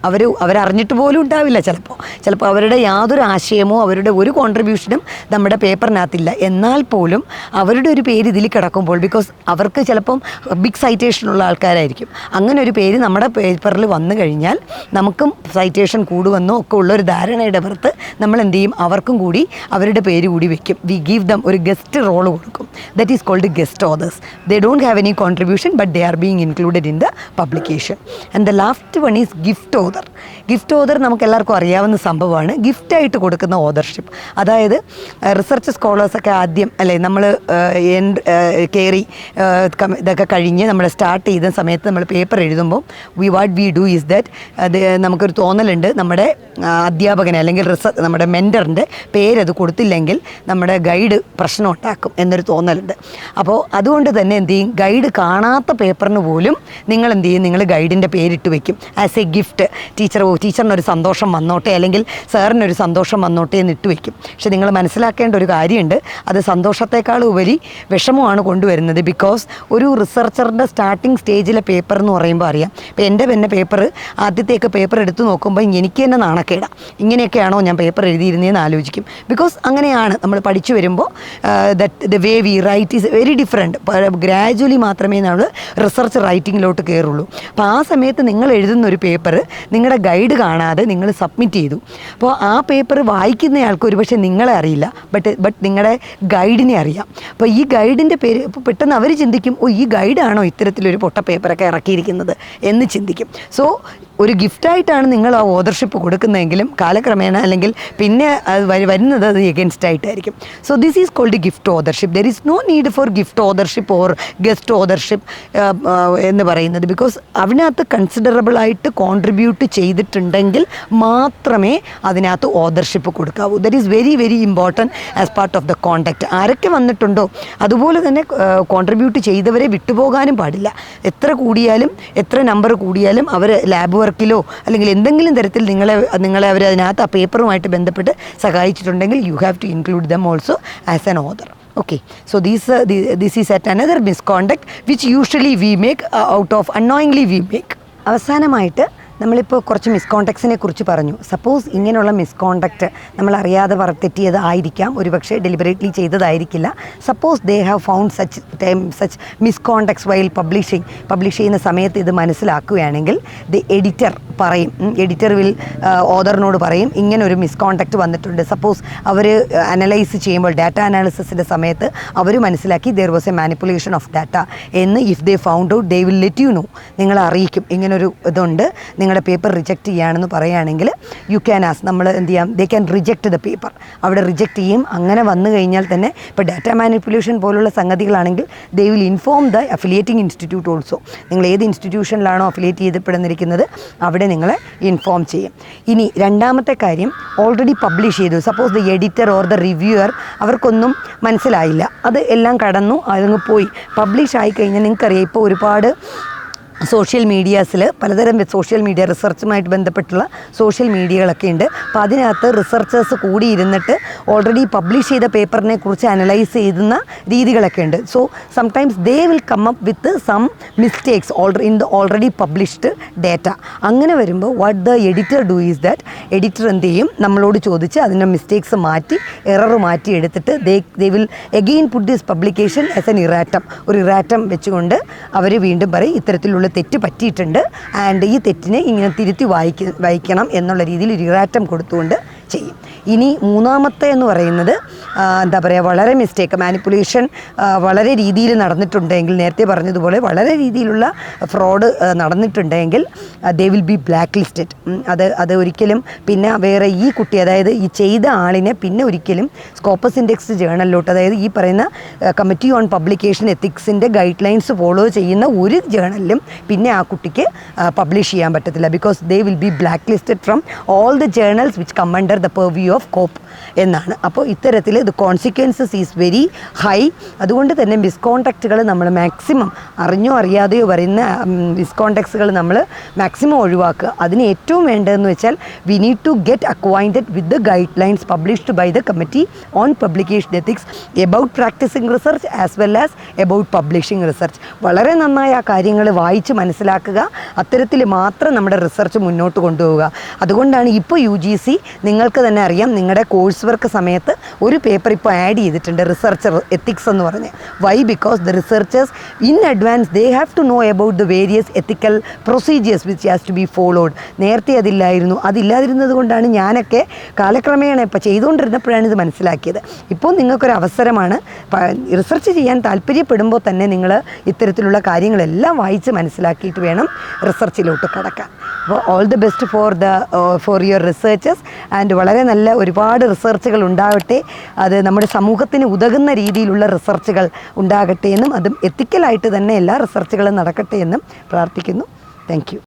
അവരറിഞ്ഞിട്ട് പോലും ഉണ്ടാവില്ല ചിലപ്പോൾ അവരുടെ യാതൊരു ആശയമോ അവരുടെ ഒരു കോൺട്രിബ്യൂഷനും നമ്മുടെ പേപ്പറിനകത്തില്ല. എന്നാൽ പോലും അവരുടെ ഒരു പേര് ഇതിൽ കിടക്കുമ്പോൾ, ബിക്കോസ് അവർക്ക് ചിലപ്പം ബിഗ് സൈറ്റേഷനുള്ള ആൾക്കാരായിരിക്കും, അങ്ങനെ ഒരു പേര് നമ്മുടെ പേപ്പറിൽ വന്നു കഴിഞ്ഞാൽ നമുക്കും സൈറ്റേഷൻ കൂടുവെന്നോ ഒക്കെ ഉള്ളൊരു ധാരണയുടെ പുറത്ത് നമ്മൾ എന്ത് ചെയ്യും, അവർക്കും കൂടി അവരുടെ പേര് കൂടി വെക്കും. വി ഗീവ് ദം ഒരു ഗസ്റ്റ് റോൾ കൊടുക്കും. That is called guest authors. They don't have any contribution but they are being included in the publication. And the last one is gift author. Gift author നമുക്ക് എല്ലാവർക്കും അറിയാവുന്ന സംഭവമാണ്. ഗിഫ്റ്റായിട്ട് കൊടുക്കുന്ന ഓതർഷിപ്പ്. അതായത് റിസർച്ച് സ്കോളേഴ്സൊക്കെ ആദ്യം അല്ലേ നമ്മൾ കയറി ഇതൊക്കെ കഴിഞ്ഞ് നമ്മൾ സ്റ്റാർട്ട് ചെയ്ത സമയത്ത് നമ്മൾ പേപ്പർ എഴുതുമ്പോൾ what we do is that നമുക്കൊരു തോന്നലുണ്ട്, നമ്മുടെ അധ്യാപകനെ അല്ലെങ്കിൽ നമ്മുടെ മെൻറ്ററിൻ്റെ പേരത് കൊടുത്തില്ലെങ്കിൽ നമ്മുടെ ഗൈഡ് പ്രശ്നം ഉണ്ടാക്കും എന്നൊരു തോന്നലുണ്ട്. അപ്പോൾ അതുകൊണ്ട് തന്നെ എന്ത് ചെയ്യും, ഗൈഡ് കാണാത്ത പേപ്പറിന് പോലും നിങ്ങൾ എന്ത് ചെയ്യും, നിങ്ങൾ ഗൈഡിൻ്റെ പേരിട്ട് വയ്ക്കും ആസ് എ ഗിഫ്റ്റ്. ടീച്ചറിനൊരു സന്തോഷം വന്നോട്ടെ അല്ലെങ്കിൽ സാറിനൊരു സന്തോഷം വന്നോട്ടെ എന്ന് ഇട്ട് വയ്ക്കും. പക്ഷെ നിങ്ങൾ മനസ്സിലാക്കേണ്ട ഒരു കാര്യമുണ്ട്, അത് സന്തോഷത്തെക്കാൾ ഉപരി വിഷമമാണ് കൊണ്ടുവരുന്നത്. ബിക്കോസ് ഒരു റിസർച്ചറിൻ്റെ സ്റ്റാർട്ടിങ് സ്റ്റേജിലെ പേപ്പർ എന്ന് പറയുമ്പോൾ അറിയാം. ഇപ്പോൾ എൻ്റെ തന്നെ പേപ്പർ ആദ്യത്തെയൊക്കെ പേപ്പർ എടുത്ത് നോക്കുമ്പോൾ എനിക്ക് തന്നെ നാണക്കേടാം, ഇങ്ങനെയൊക്കെയാണോ ഞാൻ പേപ്പർ എഴുതിയിരുന്നതെന്ന് ആലോചിക്കും. ബിക്കോസ് അങ്ങനെയാണ് നമ്മൾ പഠിച്ചു വരുമ്പോൾ the way we write is very different. Gradually മാത്രമേ നമ്മൾ റിസർച്ച് റൈറ്റിങ്ങിലോട്ട് കയറുള്ളൂ. അപ്പോൾ ആ സമയത്ത് നിങ്ങൾ എഴുതുന്ന ഒരു പേപ്പർ നിങ്ങളുടെ ഗൈഡ് കാണാതെ നിങ്ങൾ സബ്മിറ്റ് ചെയ്തു. അപ്പോൾ ആ പേപ്പർ വായിക്കുന്നയാൾക്ക് ഒരു പക്ഷേ നിങ്ങളെ അറിയില്ല, ബട്ട് നിങ്ങളുടെ ഗൈഡിനെ അറിയാം. അപ്പോൾ ഈ ഗൈഡിൻ്റെ പേര് ഇപ്പോൾ പെട്ടെന്ന് അവർ ചിന്തിക്കും, ഓ ഈ ഗൈഡാണോ ഇത്തരത്തിലൊരു പൊട്ട പേപ്പറൊക്കെ ഇറക്കിയിരിക്കുന്നത് എന്ന് ചിന്തിക്കും. സോ ഒരു ഗിഫ്റ്റായിട്ടാണ് നിങ്ങൾ ആ ഓതർഷിപ്പ് കൊടുക്കുന്നതെങ്കിലും കാലക്രമേണ അല്ലെങ്കിൽ പിന്നെ അത് വരുന്നത് അത് എഗൻസ്റ്റ് ആയിട്ടായിരിക്കും. So this is called gift authorship. There is no need for gift authorship or guest authorship എന്ന് പറയുന്നത്. ബിക്കോസ് അതിനകത്ത് കൺസിഡറബിളായിട്ട് കോൺട്രിബ്യൂട്ട് ചെയ്തിട്ടുണ്ടെങ്കിൽ മാത്രമേ അതിനകത്ത് ഓതർഷിപ്പ് കൊടുക്കാവൂ. That is very very important as part of the conduct. ആരൊക്കെ വന്നിട്ടുണ്ടോ അതുപോലെ തന്നെ കോൺട്രിബ്യൂട്ട് ചെയ്തവരെ വിട്ടുപോകാനും പാടില്ല. എത്ര കൂടിയാലും എത്ര നമ്പർ കൂടിയാലും അവർ ലാബ് വർക്കിലോ അല്ലെങ്കിൽ എന്തെങ്കിലും തരത്തിൽ നിങ്ങളെ അവർ അതിനകത്ത് ആ പേപ്പറുമായിട്ട് ബന്ധപ്പെട്ട് സഹായിച്ചിട്ടുണ്ടെങ്കിൽ you have to include them also as an author. Okay, so this is at another misconduct which usually we make out of unknowingly we make. അവസാനമായിട്ട് നമ്മളിപ്പോൾ കുറച്ച് മിസ്കോണ്ടക്ട്സിനെ കുറിച്ച് പറഞ്ഞു. സപ്പോസ് ഇങ്ങനെയുള്ള മിസ്കോണ്ടക്റ്റ് നമ്മൾ അറിയാതെ തെറ്റിയത് ആയിരിക്കാം, ഒരുപക്ഷെ ഡെലിബറേറ്റ്ലി ചെയ്തതായിരിക്കില്ല. Suppose they have found such misconducts while publish ചെയ്യുന്ന സമയത്ത് ഇത് മനസ്സിലാക്കുകയാണെങ്കിൽ ദി എഡിറ്റർ പറയും, എഡിറ്റർ വിൽ ഓതറിനോട് പറയും ഇങ്ങനെ ഒരു മിസ്കോണ്ടക്റ്റ് വന്നിട്ടുണ്ട്. സപ്പോസ് അവർ അനലൈസ് ചെയ്യുമ്പോൾ ഡാറ്റ അനാലിസിസിൻ്റെ സമയത്ത് അവർ മനസ്സിലാക്കി there was a manipulation of data എന്ന് if they found out they will let you know, നിങ്ങളെ അറിയിക്കും ഇങ്ങനൊരു ഇതുണ്ട്, നിങ്ങളുടെ പേപ്പർ റിജക്റ്റ് ചെയ്യുകയാണെന്ന് പറയുകയാണെങ്കിൽ യു ക്യാൻ ആസ് നമ്മൾ എന്ത് ചെയ്യാം, they can reject the paper. അവിടെ റിജക്റ്റ് ചെയ്യും. അങ്ങനെ വന്നു കഴിഞ്ഞാൽ തന്നെ ഇപ്പോൾ ഡാറ്റ മാനിപ്പുലേഷൻ പോലുള്ള സംഗതികളാണെങ്കിൽ they will inform the affiliating institute also. നിങ്ങൾ ഏത് ഇൻസ്റ്റിറ്റ്യൂഷനിലാണോ അഫിലിയേറ്റ് ചെയ്യപ്പെടുന്നിരിക്കുന്നത് അവിടെ നിങ്ങളെ ഇൻഫോം ചെയ്യും. ഇനി രണ്ടാമത്തെ കാര്യം, ഓൾറെഡി പബ്ലിഷ് ചെയ്തു. Suppose the editor or the reviewer അവർക്കൊന്നും മനസ്സിലായില്ല, അത് എല്ലാം കടന്നു, അതങ്ങ് പോയി. പബ്ലിഷ് ആയിക്കഴിഞ്ഞാൽ നിങ്ങൾക്കറിയാം ഇപ്പോൾ ഒരുപാട് സോഷ്യൽ മീഡിയാസിൽ പലതരം സോഷ്യൽ മീഡിയ റിസർച്ചുമായിട്ട് ബന്ധപ്പെട്ടുള്ള സോഷ്യൽ മീഡിയകളൊക്കെ ഉണ്ട്. അപ്പോൾ അതിനകത്ത് റിസർച്ചേഴ്സ് കൂടിയിരുന്നിട്ട് ഓൾറെഡി പബ്ലിഷ് ചെയ്ത പേപ്പറിനെ കുറിച്ച് അനലൈസ് ചെയ്യുന്ന രീതികളൊക്കെ ഉണ്ട്. So sometimes they will come up with some mistakes in the already published data. അങ്ങനെ വരുമ്പോൾ what the editor do is that, editor എന്ത് ചെയ്യും, നമ്മളോട് ചോദിച്ച് അതിൻ്റെ മിസ്റ്റേക്സ് മാറ്റി എറർ മാറ്റി എടുത്തിട്ട് they will again put this publication as an erratum. ഒരു ഇറാറ്റം വെച്ചുകൊണ്ട് അവർ വീണ്ടും പറയും ഇത്തരത്തിലുള്ള തെറ്റ് പറ്റിയിട്ടുണ്ട് ആൻഡ് ഈ തെറ്റിനെ ഇങ്ങനെ തിരുത്തി വായിക്കണം എന്നുള്ള രീതിയിൽ ഒരു ഇറാറ്റം കൊടുത്തുകൊണ്ട് ചെയ്യും. ഇനി മൂന്നാമത്തെ എന്ന് പറയുന്നത് എന്താ പറയുക, വളരെ മിസ്റ്റേക്ക് മാനിപ്പുലേഷൻ വളരെ രീതിയിൽ നടന്നിട്ടുണ്ടെങ്കിൽ, നേരത്തെ പറഞ്ഞതുപോലെ വളരെ രീതിയിലുള്ള ഫ്രോഡ് നടന്നിട്ടുണ്ടെങ്കിൽ they will be blacklisted. അത് ഒരിക്കലും പിന്നെ വേറെ ഈ കുട്ടി, അതായത് ഈ ചെയ്ത ആളിനെ പിന്നെ ഒരിക്കലും സ്കോപ്പസ് ഇൻഡെക്സ് ജേണലിലോട്ട്, അതായത് ഈ പറയുന്ന കമ്മിറ്റി ഓൺ പബ്ലിക്കേഷൻ എത്തിക്സിൻ്റെ ഗൈഡ് ലൈൻസ് ഫോളോ ചെയ്യുന്ന ഒരു ജേണലിലും പിന്നെ ആ കുട്ടിക്ക് പബ്ലിഷ് ചെയ്യാൻ പറ്റത്തില്ല. Because they will be blacklisted from all the journals which come under under the purview of COPE എന്നാണ്. അപ്പോൾ ഇത്തരത്തിൽ ഇത് കോൺസിക്വൻസസ് ഈസ് വെരി ഹൈ. അതുകൊണ്ട് തന്നെ മിസ്കോണ്ടക്റ്റുകൾ നമ്മൾ മാക്സിമം അറിഞ്ഞോ അറിയാതെയോ പറയുന്ന മിസ്കോണ്ടക്ട്സുകൾ നമ്മൾ മാക്സിമം ഒഴിവാക്കുക. അതിന് ഏറ്റവും വേണ്ടതെന്ന് വെച്ചാൽ we need to get acquainted with the guidelines published by the committee on publication ethics about practising research as well as about publishing research. വളരെ നന്നായി ആ കാര്യങ്ങൾ വായിച്ച് മനസ്സിലാക്കുക. അത്തരത്തിൽ മാത്രം നമ്മുടെ റിസർച്ച് മുന്നോട്ട് കൊണ്ടുപോവുക. അതുകൊണ്ടാണ് ഇപ്പോൾ UGC നിങ്ങൾക്ക് തന്നെ അറിയാം, നിങ്ങളുടെ കോഴ്സ് വർക്ക് സമയത്ത് ഒരു പേപ്പർ ഇപ്പോൾ ആഡ് ചെയ്തിട്ടുണ്ട്, റിസർച്ചർ എത്തിക്സ് എന്ന് പറഞ്ഞ്. Why? Because the researchers in advance they have to know about the various ethical procedures which has to be followed. നേരത്തെ അതില്ലാതിരുന്നത് കൊണ്ടാണ് ഞാനൊക്കെ കാലക്രമേണ ഇപ്പോൾ ചെയ്തുകൊണ്ടിരുന്നപ്പോഴാണ് ഇത് മനസ്സിലാക്കിയത്. ഇപ്പോൾ നിങ്ങൾക്കൊരു അവസരമാണ്. റിസർച്ച് ചെയ്യാൻ താല്പര്യപ്പെടുമ്പോൾ തന്നെ നിങ്ങൾ ഇത്തരത്തിലുള്ള കാര്യങ്ങളെല്ലാം വായിച്ച് മനസ്സിലാക്കിയിട്ട് വേണം റിസർച്ചിലോട്ട് കടക്കാൻ. അപ്പോൾ all the best for your researches. And വളരെ നല്ല ഒരുപാട് റിസർച്ചുകൾ ഉണ്ടാകട്ടെ. അത് നമ്മുടെ സമൂഹത്തിന് ഉതകുന്ന രീതിയിലുള്ള റിസർച്ചുകൾ ഉണ്ടാകട്ടെ എന്നും അതും എത്തിക്കലായിട്ട് തന്നെ എല്ലാ റിസർച്ചുകളും നടക്കട്ടെ എന്നും പ്രാർത്ഥിക്കുന്നു. Thank you.